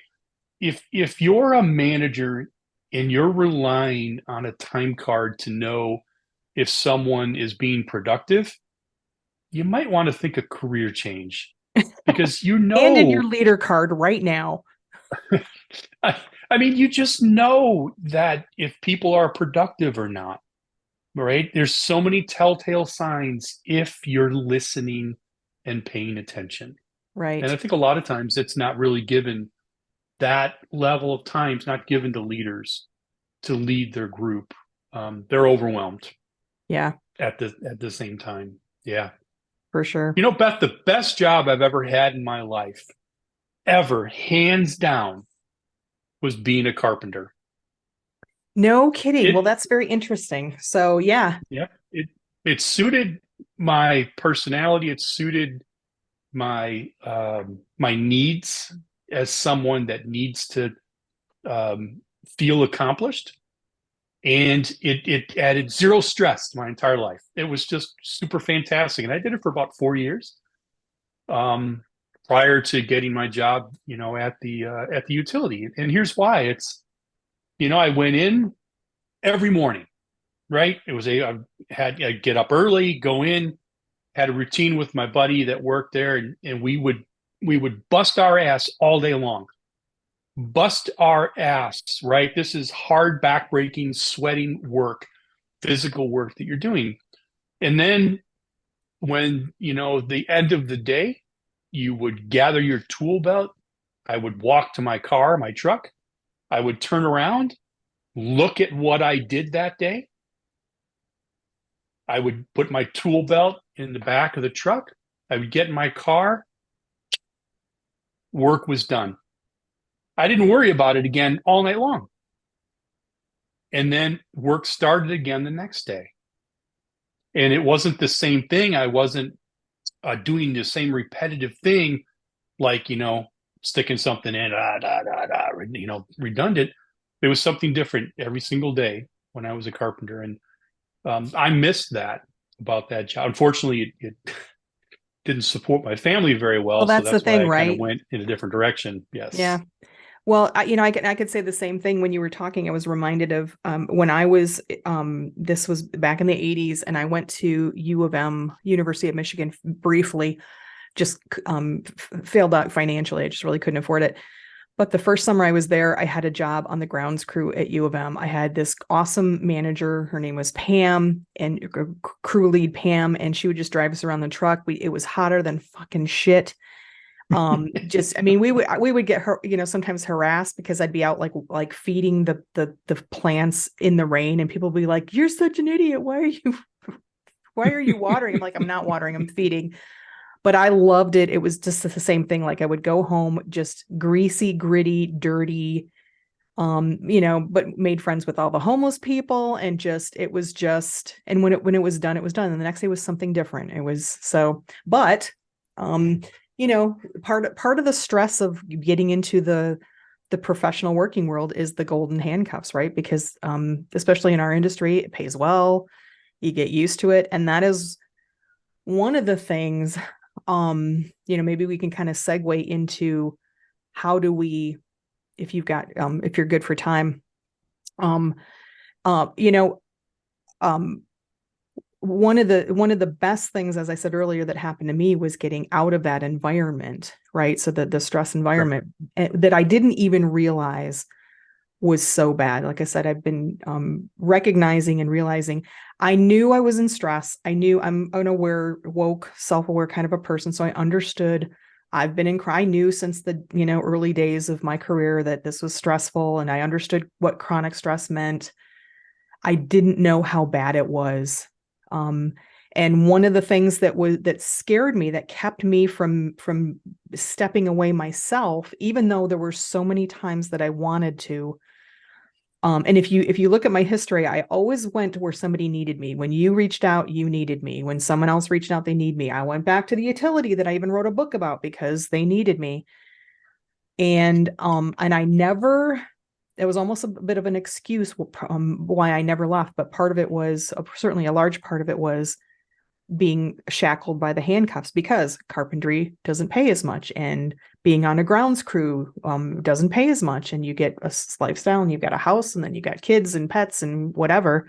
if you're a manager and you're relying on a time card to know if someone is being productive, you might want to think a career change, because And in your leader card right now. I, I mean, you just know that if people are productive or not, right? There's so many telltale signs if you're listening and paying attention. And I Right. think a lot of times it's not really given, that level of time is not given to leaders to lead their group. They're overwhelmed Yeah, at the same time. Yeah. for sure. Beth, the best job I've ever had in my life, ever, hands down, was being a carpenter. No kidding. Well, It, that's very interesting. So yeah. yeah, it suited my personality. It suited my needs as someone that needs to um, feel accomplished, and it added zero stress to my entire life. It was just super fantastic, and I did it for about 4 years. Um, Prior to getting my job, at the utility. And here's why: I went in every morning, right? I'd get up early, go in, had a routine with my buddy that worked there, and we would bust our ass all day long. Bust our ass, right? This is hard, backbreaking, sweating work, physical work that you're doing. And then when, the end of the day, you would gather your tool belt. I would walk to my car, my truck. I would turn around, look at what I did that day. I would put my tool belt in the back of the truck. I would get in my car. Work was done. I didn't worry about it again all night long. And then work started again the next day. And it wasn't the same thing. I wasn't doing the same repetitive thing, like, sticking something in, redundant. There was something different every single day when I was a carpenter. And I missed that about that job. Unfortunately, it didn't support my family very Well, well. So that's the that's why thing, I kind of right? went in a different direction. Yeah. Yes. Well, I could say the same thing when you were talking. I was reminded of when I was this was back in the 80s, and I went to U of M, University of Michigan, briefly, just failed out financially. I just really couldn't afford it. But the first summer I was there, I had a job on the grounds crew at U of M. I had this awesome manager. Her name was Pam, and crew lead Pam, and she would just drive us around the truck. It was hotter than fucking shit. Just, I mean, we would get her, sometimes harassed because I'd be out like feeding the plants in the rain, and people would be like, "You're such an idiot. Why are you watering?" I'm like, "I'm not watering, I'm feeding." But I loved it. It was just the same thing. Like I would go home just greasy, gritty, dirty, but made friends with all the homeless people, and and when it was done, it was done. And the next day was something different. It was so, but um, part of the stress of getting into the professional working world is the golden handcuffs, right? Because especially in our industry, it pays well, you get used to it. And that is one of the things, maybe we can kind of segue into how do we, if you've got, if you're good for time, um, you know, um, one of the best things, as I said earlier, that happened to me was getting out of that environment, right? So the stress Sure. environment that I didn't even realize was so bad. Like I said, I've been recognizing and realizing I knew I was in stress. I knew I'm an aware, woke, self-aware kind of a person. So I understood I've been I knew since the, early days of my career that this was stressful, and I understood what chronic stress meant. I didn't know how bad it was. Um, and one of the things that scared me, that kept me from stepping away myself, even though there were so many times that I wanted to. And if you look at my history, I always went to where somebody needed me. When you reached out, you needed me. When someone else reached out, they need me. I went back to the utility that I even wrote a book about because they needed me. And I never, it was almost a bit of an excuse why I never left, but part of it was, certainly a large part of it was being shackled by the handcuffs, because carpentry doesn't pay as much, and being on a grounds crew doesn't pay as much, and you get a lifestyle, and you've got a house, and then you got kids and pets and whatever.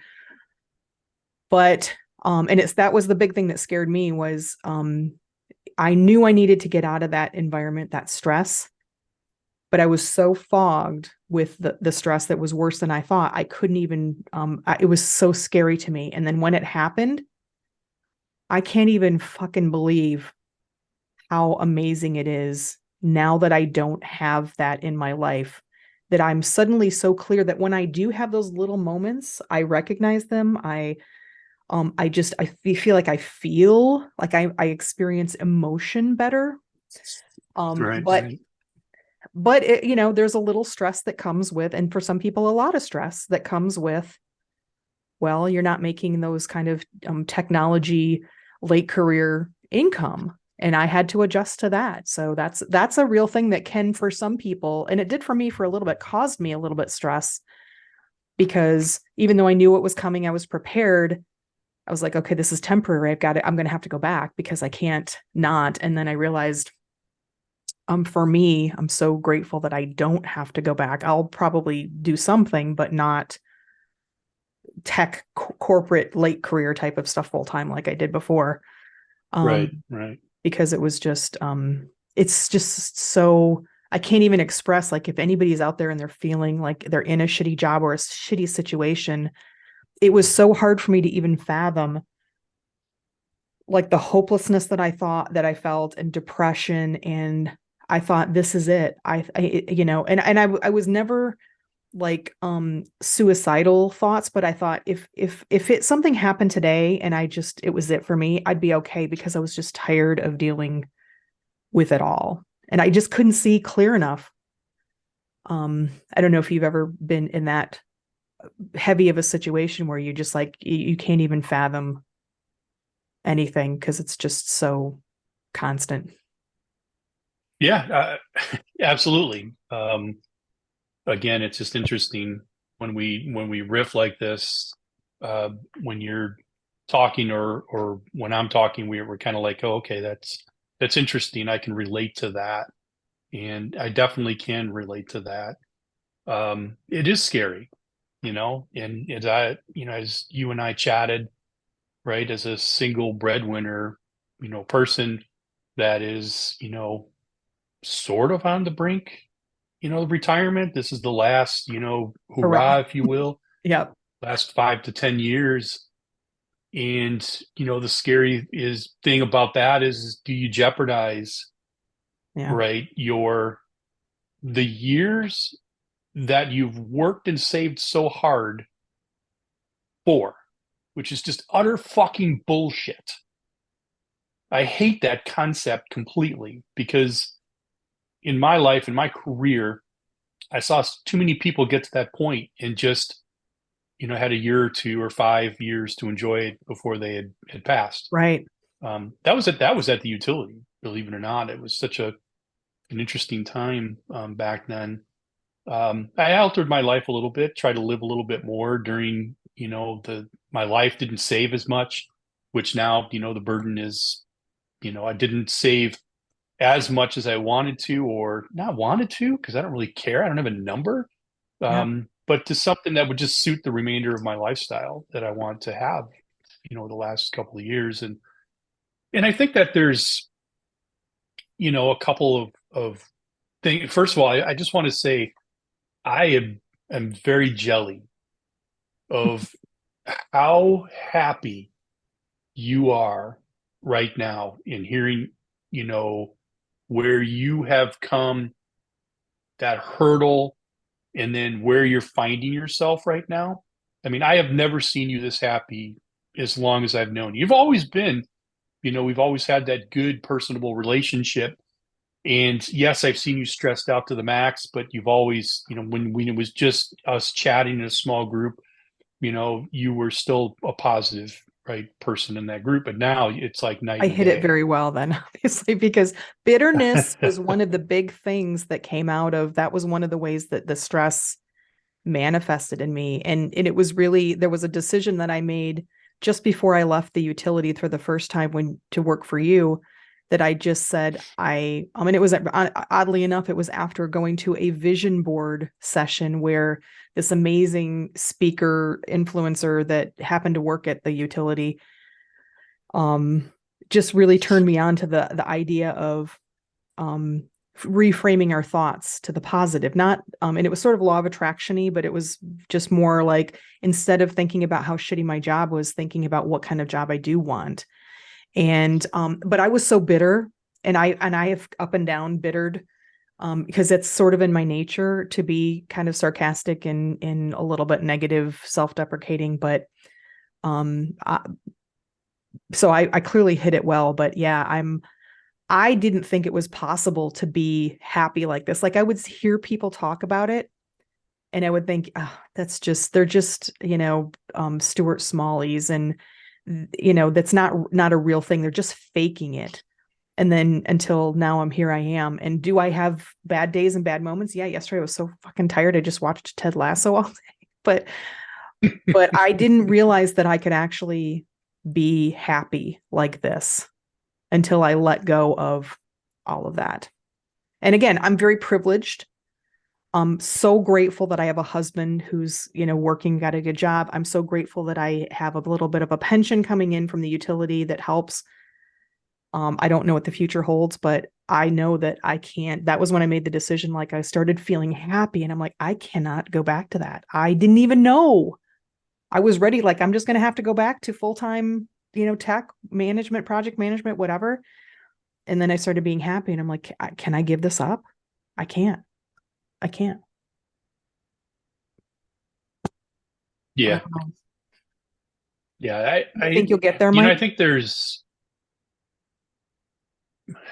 But and that was the big thing that scared me, was I knew I needed to get out of that environment, that stress, but I was so fogged with the stress that was worse than I thought. I couldn't even, it was so scary to me. And then when it happened, I can't even fucking believe how amazing it is now that I don't have that in my life, that I'm suddenly so clear that when I do have those little moments, I recognize them. I feel like I experience emotion better. Right. But Right. there's a little stress that comes with, and for some people, a lot of stress that comes with, well, you're not making those kind of technology late career income. And I had to adjust to that. So that's a real thing that can, for some people, and it did for me for a little bit, caused me a little bit stress, because even though I knew what was coming, I was prepared. I was like, okay, this is temporary. I've got it. I'm going to have to go back because I can't not. And then I realized, for me, I'm so grateful that I don't have to go back. I'll probably do something, but not tech corporate late career type of stuff full time like I did before. Right. Um, Right. because it was just, it's just so, I can't even express, like, if anybody's out there and they're feeling like they're in a shitty job or a shitty situation, it was so hard for me to even fathom, like, the hopelessness that I felt, and depression. And I thought, this is it. I was never like suicidal thoughts, but I thought, if something happened today and it was it for me, I'd be okay, because I was just tired of dealing with it all, and I just couldn't see clear enough. I don't know if you've ever been in that heavy of a situation where you just, like, you can't even fathom anything because it's just so constant. Yeah. Absolutely. Again, it's just interesting when we riff like this. Uh, when you're talking, or when I'm talking, we're kind of like, oh, okay, that's interesting. I can relate to that, and I definitely can relate to that. It is scary, and as you and I chatted, right, as a single breadwinner, person that is, sort of on the brink, of retirement. This is the last, Hurrah. hurrah, if you will, Yep. last 5 to 10 years. And, the scary thing about that is, do you jeopardize, Yeah. right, the years that you've worked and saved so hard for, which is just utter fucking bullshit. I hate that concept completely, because in my life, in my career, I saw too many people get to that point and just, had a year or 2 or 5 years to enjoy it before they had passed. Right. That was at the utility, believe it or not. It was such an interesting time back then. I altered my life a little bit, tried to live a little bit more during, the my life didn't save as much, which now, the burden is, I didn't save as much as I wanted to, or not wanted to, because I don't really care. I don't have a number. Yeah. But to something that would just suit the remainder of my lifestyle that I want to have, the last couple of years. And I think that there's, a couple of things. First of all, I just want to say am very jelly of how happy you are right now in hearing, you know, where you have come, that hurdle, and then where you're finding yourself right now. I mean, I have never seen you this happy as long as I've known you. You've always been, we've always had that good personable relationship. And yes, I've seen you stressed out to the max, but you've always, when it was just us chatting in a small group, you were still a positive, right, person in that group. But now it's like night I and hit it day. very well then, obviously, because bitterness was one of the big things that came out of that was one of the ways that the stress manifested in me. And it was really, there was a decision that I made just before I left the utility for the first time when to work for you that I just said, I mean, it was oddly enough, it was after going to a vision board session where this amazing speaker influencer that happened to work at the utility just really turned me on to the idea of reframing our thoughts to the positive. Not and it was sort of law of attraction-y, but it was just more like instead of thinking about how shitty my job was, thinking about what kind of job I do want. And but I was so bitter, and I have up and down bittered because it's sort of in my nature to be kind of sarcastic and a little bit negative, self-deprecating, but um I, so I clearly hit it well. But yeah, I didn't think it was possible to be happy like this. Like I would hear people talk about it and I would think, oh, they're just, Stuart Smallies and, that's not a real thing. They're just faking it. And then until now here I am. And do I have bad days and bad moments? Yeah. Yesterday I was so fucking tired. I just watched Ted Lasso all day, but, but I didn't realize that I could actually be happy like this until I let go of all of that. And again, I'm very privileged. I'm so grateful that I have a husband who's, working, got a good job. I'm so grateful that I have a little bit of a pension coming in from the utility that helps. I don't know what the future holds, but I know that I can't. That was when I made the decision. Like I started feeling happy and I'm like, I cannot go back to that. I didn't even know. I was ready. Like, I'm just going to have to go back to full-time, tech management, project management, whatever. And then I started being happy and I'm like, can I give this up? I can't. I can't. Yeah. Yeah. I think you'll get there, Mike. I think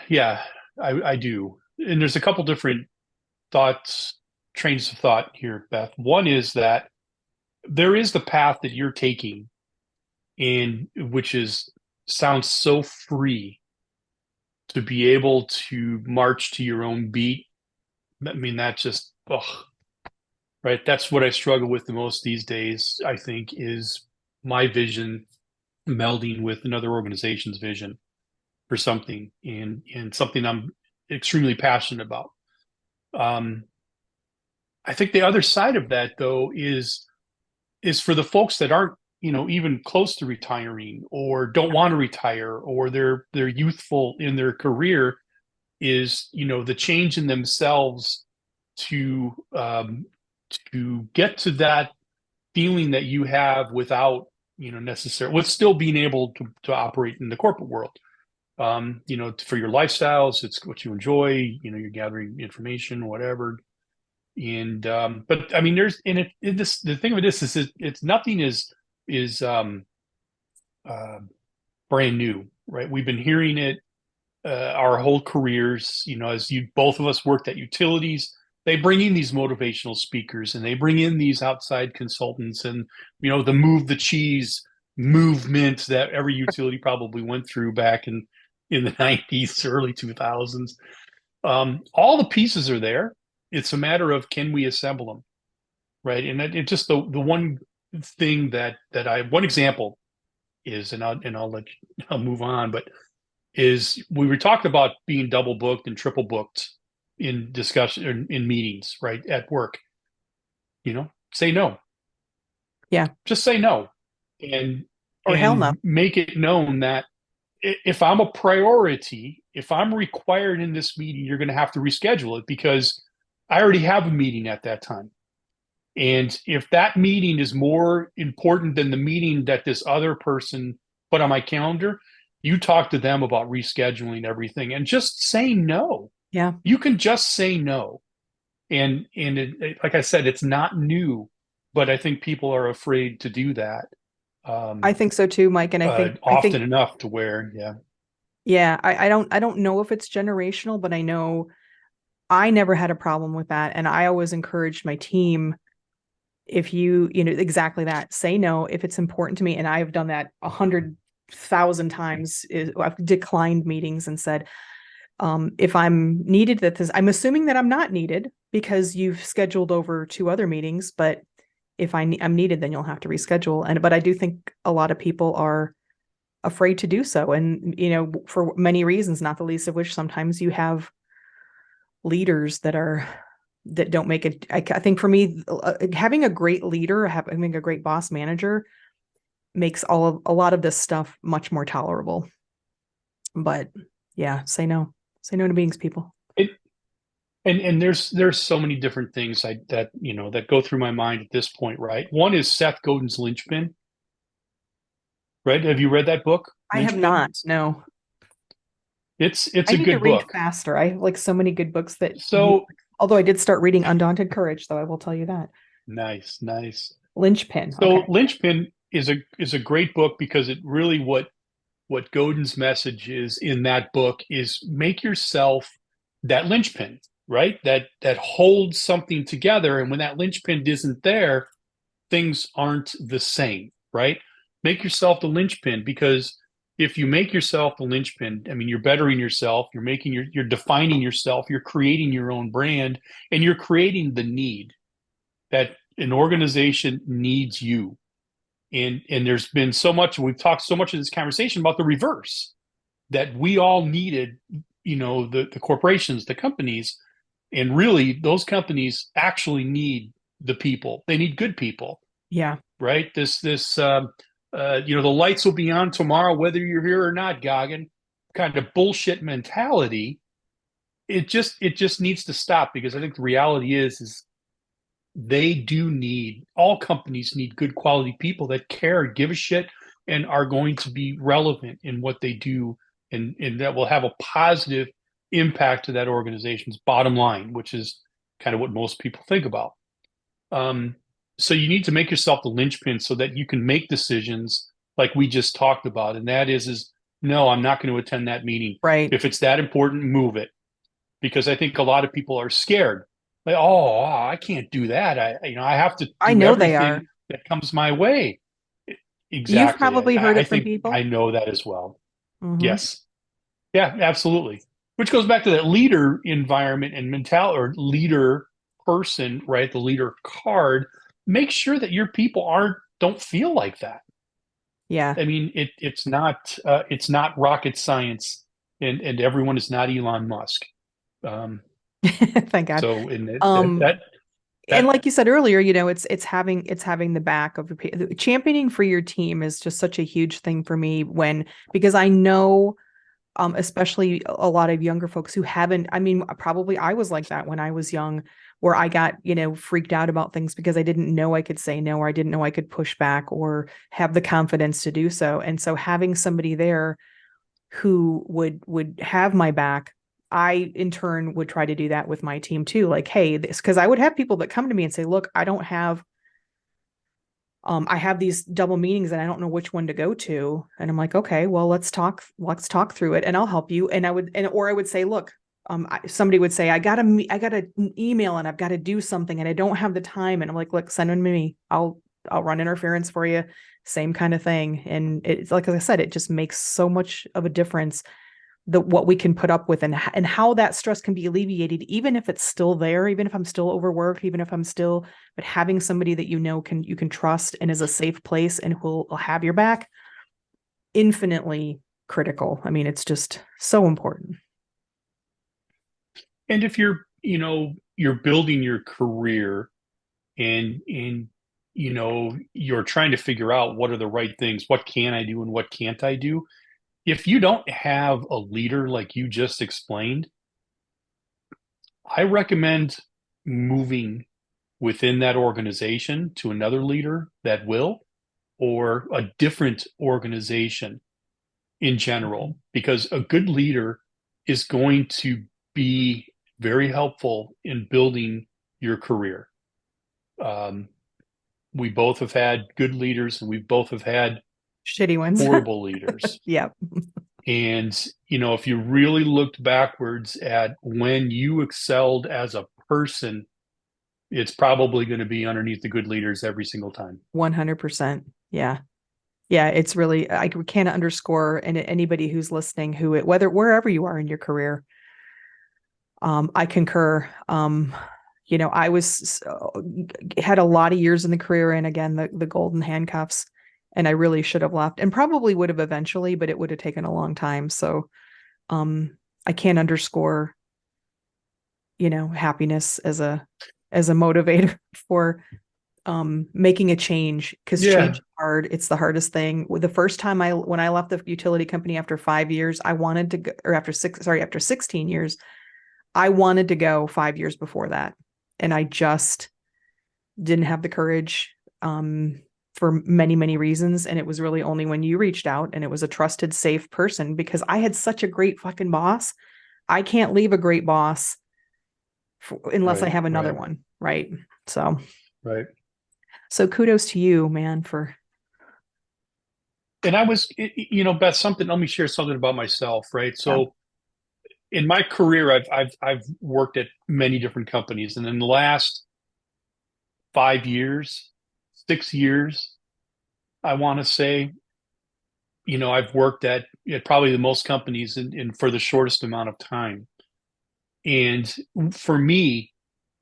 yeah, I do. And there's a couple different thoughts, trains of thought here, Beth. One is that there is the path that you're taking, and which is sounds so free to be able to march to your own beat. I mean, that just, right. That's what I struggle with the most these days, I think, is my vision melding with another organization's vision for something and something I'm extremely passionate about. Um, I think the other side of that though is for the folks that aren't, even close to retiring or don't want to retire or they're youthful in their career is, the change in themselves to get to that feeling that you have without, necessarily with still being able to operate in the corporate world. For your lifestyles, it's what you enjoy, you're gathering information, whatever. And but I mean, there's in it in this the thing with this is it's nothing is uh brand new, right? We've been hearing it our whole careers, as you both of us worked at utilities, they bring in these motivational speakers and they bring in these outside consultants and the move the cheese movement that every utility probably went through back in the 90s, early 2000s. All the pieces are there. It's a matter of can we assemble them, right? And it just the one thing that I one example is, and I'll I'll move on, but is we were talking about being double booked and triple booked in discussion in meetings, right? At work, say no. Yeah. Just say no. And Or hell no. make it known that if I'm a priority, if I'm required in this meeting, you're going to have to reschedule it because I already have a meeting at that time. And if that meeting is more important than the meeting that this other person put on my calendar, you talk to them about rescheduling everything and just say no. Yeah. You can just say no. Like I said, it's not new, but I think people are afraid to do that. I think so too, Mike. And I think Often enough to where, yeah. yeah, I don't know if it's generational, but I know I never had a problem with that. And I always encouraged my team, if exactly that, say no if it's important to me. And I've done that 100,000 times. I've declined meetings and said, if I'm needed I'm assuming that I'm not needed because you've scheduled over 2 other meetings, but if I'm needed, then you'll have to reschedule. But I do think a lot of people are afraid to do so. And, for many reasons, not the least of which sometimes you have leaders that don't make it. I think for me, having a great leader, having a great boss manager makes a lot of this stuff much more tolerable. But yeah, say no to meetings, people. It, and there's so many different things that go through my mind at this point, right? One is Seth Godin's Linchpin, right? Have you read that book, I have Linchpin? not. No, It's I a need to good read book. faster. I have like so many good books So although I did start reading Undaunted Courage, though I will tell you that. nice, nice. Linchpin. So Okay. Linchpin is a great book because it really what Godin's message is in that book is make yourself that linchpin, right? That holds something together. And when that linchpin isn't there, things aren't the same, right? Make yourself the linchpin because if you make yourself the linchpin, I mean, you're bettering yourself, you're defining yourself, you're creating your own brand, and you're creating the need that an organization needs you. And there's been so much, we've talked so much in this conversation about the reverse that we all needed, the corporations, the companies, and really those companies actually need the people. They need good people, Yeah. right? The lights will be on tomorrow, whether you're here or not, Goggin, kind of bullshit mentality. It just needs to stop because I think the reality is all companies need good quality people that care, give a shit, and are going to be relevant in what they do, and that will have a positive impact to that organization's bottom line, which is kind of what most people think about. Um, so you need to make yourself the linchpin so that you can make decisions like we just talked about, and that is no, I'm not going to attend that meeting. Right. If it's that important, move it. Because I think a lot of people are scared. Like, oh, I can't do that. I have to I do know they are. everything that comes my way. You've Exactly. probably heard I it from think I people. know that as well. Hmm. Yes. Yeah, absolutely. Which goes back to that leader environment and mentality or leader person, right? The leader card. Make sure that your people don't feel like that. Yeah. I mean, it's not rocket science, and everyone is not Elon Musk. Um, Thank God. so in Um, and that like you said earlier, it's having the back of championing for your team is just such a huge thing for me because I know, especially a lot of younger folks who haven't, I mean, probably I was like that when I was young, where I got, freaked out about things because I didn't know I could say no, or I didn't know I could push back or have the confidence to do so. And so having somebody there who would have my back, I in turn would try to do that with my team too. Like, hey, this, because I would have people that come to me and say, look, I have these double meetings and I don't know which one to go to. And I'm like, okay, well, let's talk through it and I'll help you. And or I would say, look, somebody would say, I got an email and I've got to do something and I don't have the time. And I'm like, look, send them to me. I'll run interference for you. Same kind of thing. And it's like, as I said, it just makes so much of a difference what we can put up with, and how that stress can be alleviated, even if it's still there, even if I'm still overworked, even if I'm still, but having somebody that you can trust and is a safe place and will have your back, infinitely critical. I mean, it's just so important. And if you're building your career and you're trying to figure out what are the right things, what can I do and what can't I do? If you don't have a leader like you just explained, I recommend moving within that organization to another leader that will, or a different organization in general, because a good leader is going to be very helpful in building your career. Um, we both have had good leaders and we both have had Shitty ones. horrible leaders. Yeah. And, if you really looked backwards at when you excelled as a person, it's probably going to be underneath the good leaders every single time. 100%. Yeah. Yeah. It's really, I can't underscore, and anybody who's listening, whether, wherever you are in your career, I concur. I had a lot of years in the career, and again, the golden handcuffs, and I really should have left, and probably would have eventually, but it would have taken a long time. So, I can't underscore, happiness as a motivator for, making a change, because change Yeah. is hard. It's the hardest thing. The first time when I left the utility company after 5 years, I wanted to go, or after 16 years, I wanted to go 5 years before that. And I just didn't have the courage, for many, many reasons. And it was really only when you reached out, and it was a trusted, safe person, because I had such a great fucking boss. I can't leave a great boss unless I Right, have another right, one. Right. So, right. so kudos to you, man, for, And I was, Beth, let me share something about myself, right? yeah, So in my career, I've worked at many different companies, and in the last 5 years, 6 years, I want to say, I've worked at probably the most companies in for the shortest amount of time. And for me,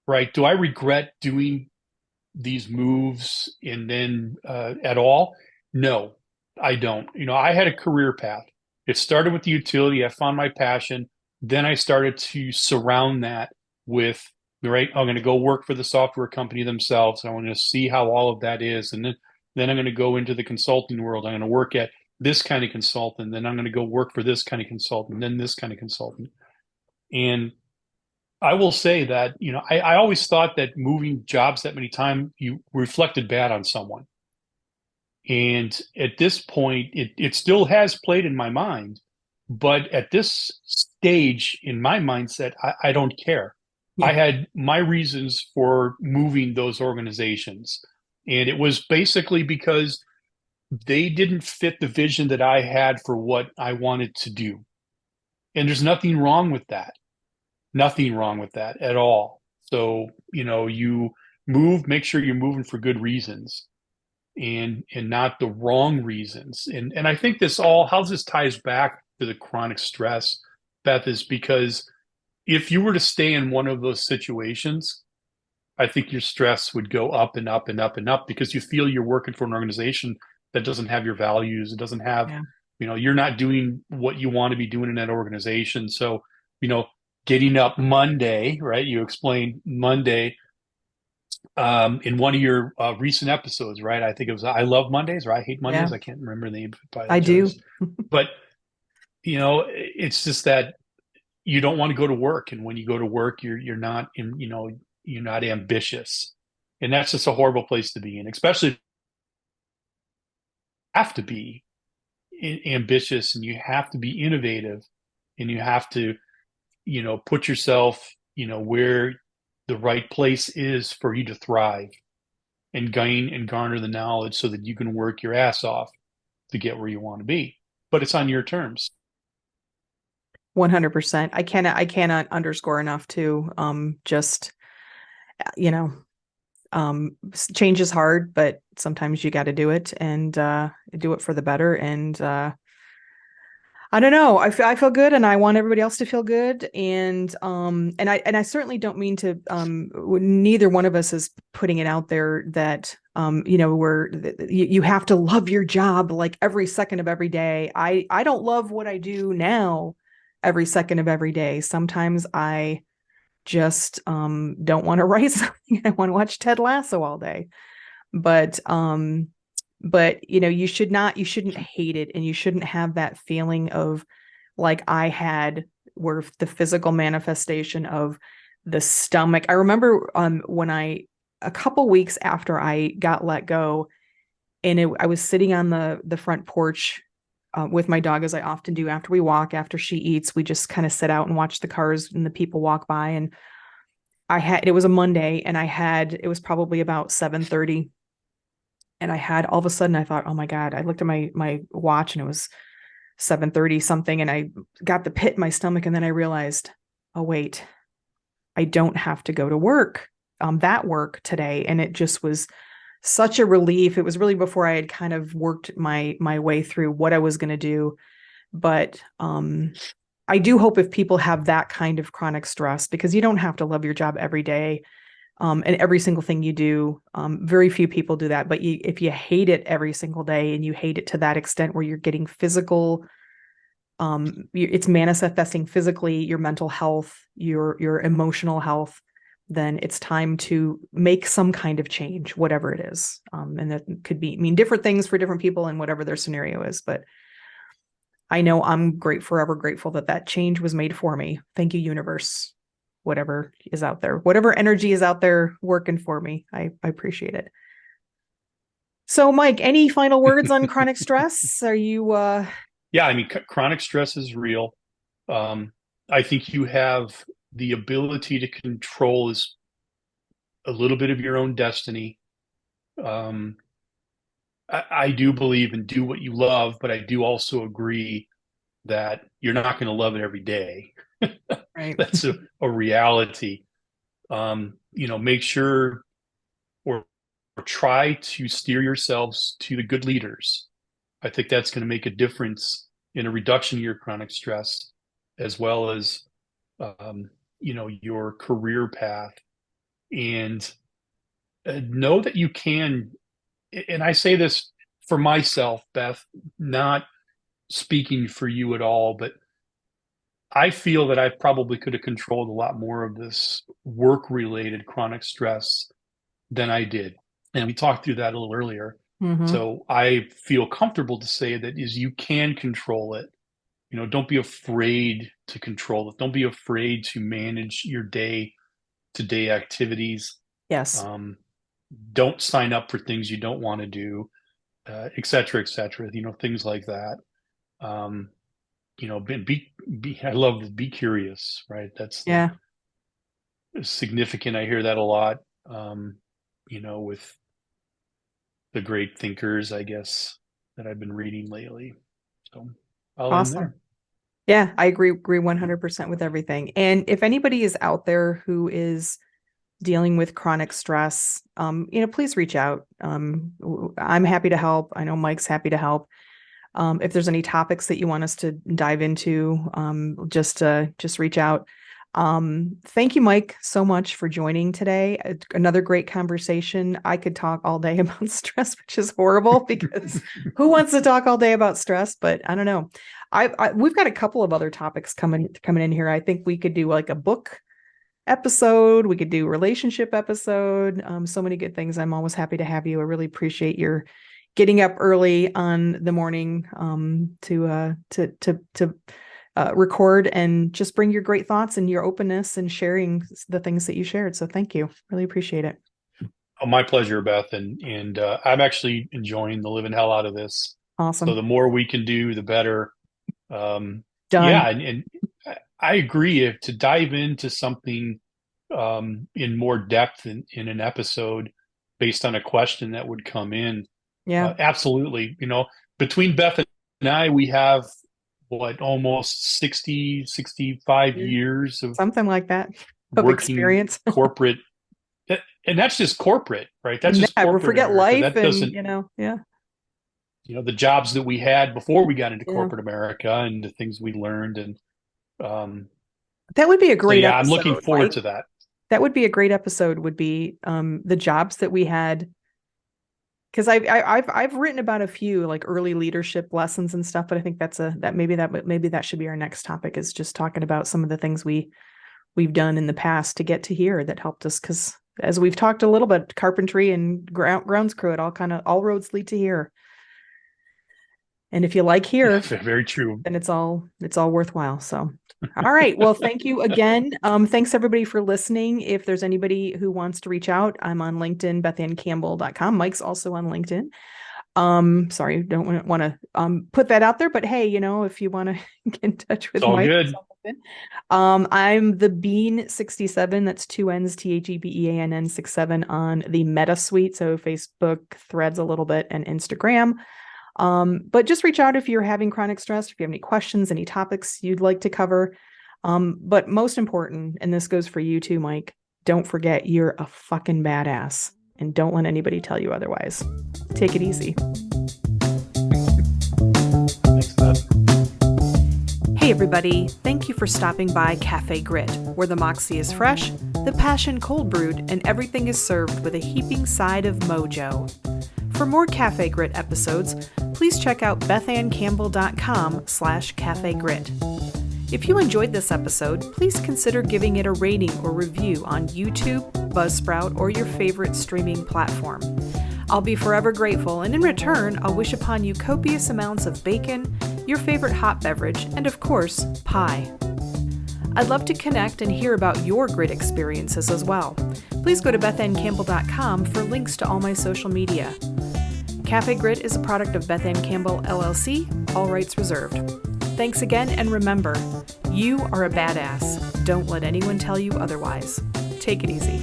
right, do I regret doing these moves and then at all? No, I don't. I had a career path. It started with the utility. I found my passion. Then I started to surround that with, right, I'm going to go work for the software company themselves. I want to see how all of that is. And then I'm going to go into the consulting world. I'm going to work at this kind of consultant. Then I'm going to go work for this kind of consultant, then this kind of consultant. And I will say that, I always thought that moving jobs that many times you reflected bad on someone. And at this point, it still has played in my mind. But at this stage in my mindset, I don't care. I yeah, had my reasons for moving those organizations. And it was basically because they didn't fit the vision that I had for what I wanted to do. And there's nothing wrong with that. Nothing wrong with that at all. So, you move, make sure you're moving for good reasons and not the wrong reasons. And I think how this ties back to the chronic stress, Beth, is because if you were to stay in one of those situations, I think your stress would go up and up and up and up because you feel you're working for an organization that doesn't have your values. It doesn't have, yeah, you're not doing what you want to be doing in that organization. So, you know, getting up Monday, right? You explained Monday in one of your recent episodes, right? I think it was I love Mondays or I hate yeah, Mondays. I can't remember the name. I I do. apologize. But, it's just that you don't want to go to work. And when you go to work, you're not you're not ambitious. And that's just a horrible place to be in, especially if you have to be ambitious and you have to be innovative and you have to, put yourself, where the right place is for you to thrive and gain and garner the knowledge so that you can work your ass off to get where you want to be. But it's on your terms. 100%. I cannot underscore enough to, just, you know, change is hard, but sometimes you got to do it, and do it for the better. And I don't know. I feel good, and I want everybody else to feel good. And I certainly don't mean to neither one of us is putting it out there that where you have to love your job like every second of every day. I don't love what I do now every second of every day. Sometimes I just don't want to write something. I want to watch Ted Lasso all day. But you shouldn't hate it, and you shouldn't have that feeling of like I had, where the physical manifestation of the stomach. I remember when a couple weeks after I got let go, and I was sitting on the front porch with my dog, as I often do after we walk. After she eats, we just kind of sit out and watch the cars and the people walk by. And it was a Monday, and it was probably about 7:30. And all of a sudden I thought, oh my God, I looked at my watch and it was 7:30 something. And I got the pit in my stomach. And then I realized, oh, wait, I don't have to go to work, that work today. And it just was such a relief. It was really before I had kind of worked my way through what I was going to do. But I do hope if people have that kind of chronic stress, because you don't have to love your job every day, and every single thing you do. Very few people do that. But if you hate it every single day, and you hate it to that extent where you're getting physical, it's manifesting physically your mental health, your emotional health, then it's time to make some kind of change, whatever it is. And that could mean different things for different people and whatever their scenario is. But I know I'm forever grateful that change was made for me. Thank you, universe. Whatever is out there, whatever energy is out there working for me. I appreciate it. So, Mike, any final words on chronic stress? Are you Yeah, I mean, chronic stress is real. I think you have the ability to control is a little bit of your own destiny. Um, I do believe in do what you love, but I do also agree that you're not going to love it every day. right? That's a reality. Make sure or try to steer yourselves to the good leaders. I think that's going to make a difference in a reduction of your chronic stress, as well as your career path. And know that you can. And I say this for myself, Beth, not speaking for you at all, but I feel that I probably could have controlled a lot more of this work-related chronic stress than I did. And we talked through that a little earlier. Mm-hmm. So I feel comfortable to say that is you can control it. Don't be afraid to control it. Don't be afraid to manage your day-to-day activities. Yes. Um, don't sign up for things you don't want to do, et cetera, et cetera. Things like that. Um, I love the be curious, right? That's the Yeah. significant. I hear that a lot. With the great thinkers, I guess, that I've been reading lately. So I'll end Awesome. there. Yeah, I agree 100% with everything. And if anybody is out there who is dealing with chronic stress, please reach out. I'm happy to help. I know Mike's happy to help. If there's any topics that you want us to dive into, just reach out. Thank you, Mike, so much for joining today. Another great conversation. I could talk all day about stress, which is horrible because who wants to talk all day about stress? But I don't know. We've got a couple of other topics coming in here. I think we could do like a book episode. We could do relationship episode. So many good things. I'm always happy to have you. I really appreciate your getting up early on the morning to record and just bring your great thoughts and your openness and sharing the things that you shared. So thank you. Really appreciate it. Oh, my pleasure, Beth. And I'm actually enjoying the living hell out of this. So Awesome. the more we can do, the better. Done. Yeah, and I agree. If to dive into something in more depth in an episode based on a question that would come in, Yeah. absolutely. Between Beth and I, we have what almost 65 years of Something like that of working experience. corporate, and that's just corporate, right? That's just Never corporate forget America. life That and, doesn't yeah. the jobs that we had before we got into Yeah. corporate America and the things we learned. And um, That would be a so great yeah, I'm looking episode, forward Mike. to that. That would be a great episode, would be the jobs that we had. Because I've written about a few like early leadership lessons and stuff, but I think maybe that should be our next topic, is just talking about some of the things we've done in the past to get to here that helped us. Because as we've talked a little bit, carpentry and grounds crew, all roads lead to here. And if you like here, Very true. then it's all worthwhile. So, all right. Well, thank you again. Thanks everybody for listening. If there's anybody who wants to reach out, I'm on LinkedIn, BethAnnCampbell.com. Mike's also on LinkedIn. Sorry, don't want to put that out there, but hey, if you want to get in touch with It's all Mike, good. I'm the Bean 67. That's 2 N's, THEBEANN 67 on the Meta Suite. So Facebook, Threads a little bit, and Instagram. But just reach out if you're having chronic stress, if you have any questions, any topics you'd like to cover. But most important, and this goes for you too, Mike, don't forget you're a fucking badass, and don't let anybody tell you otherwise. Take it easy. Thanks, Beth. Hey everybody, thank you for stopping by Cafe Grit, where the moxie is fresh, the passion cold brewed, and everything is served with a heaping side of mojo. For more Cafe Grit episodes, please check out BethAnnCampbell.com/Cafe Grit. If you enjoyed this episode, please consider giving it a rating or review on YouTube, Buzzsprout, or your favorite streaming platform. I'll be forever grateful, and in return, I'll wish upon you copious amounts of bacon, your favorite hot beverage, and of course, pie. I'd love to connect and hear about your grit experiences as well. Please go to BethAnnCampbell.com for links to all my social media. Cafe Grit is a product of Beth Ann Campbell, LLC, all rights reserved. Thanks again, and remember, you are a badass. Don't let anyone tell you otherwise. Take it easy.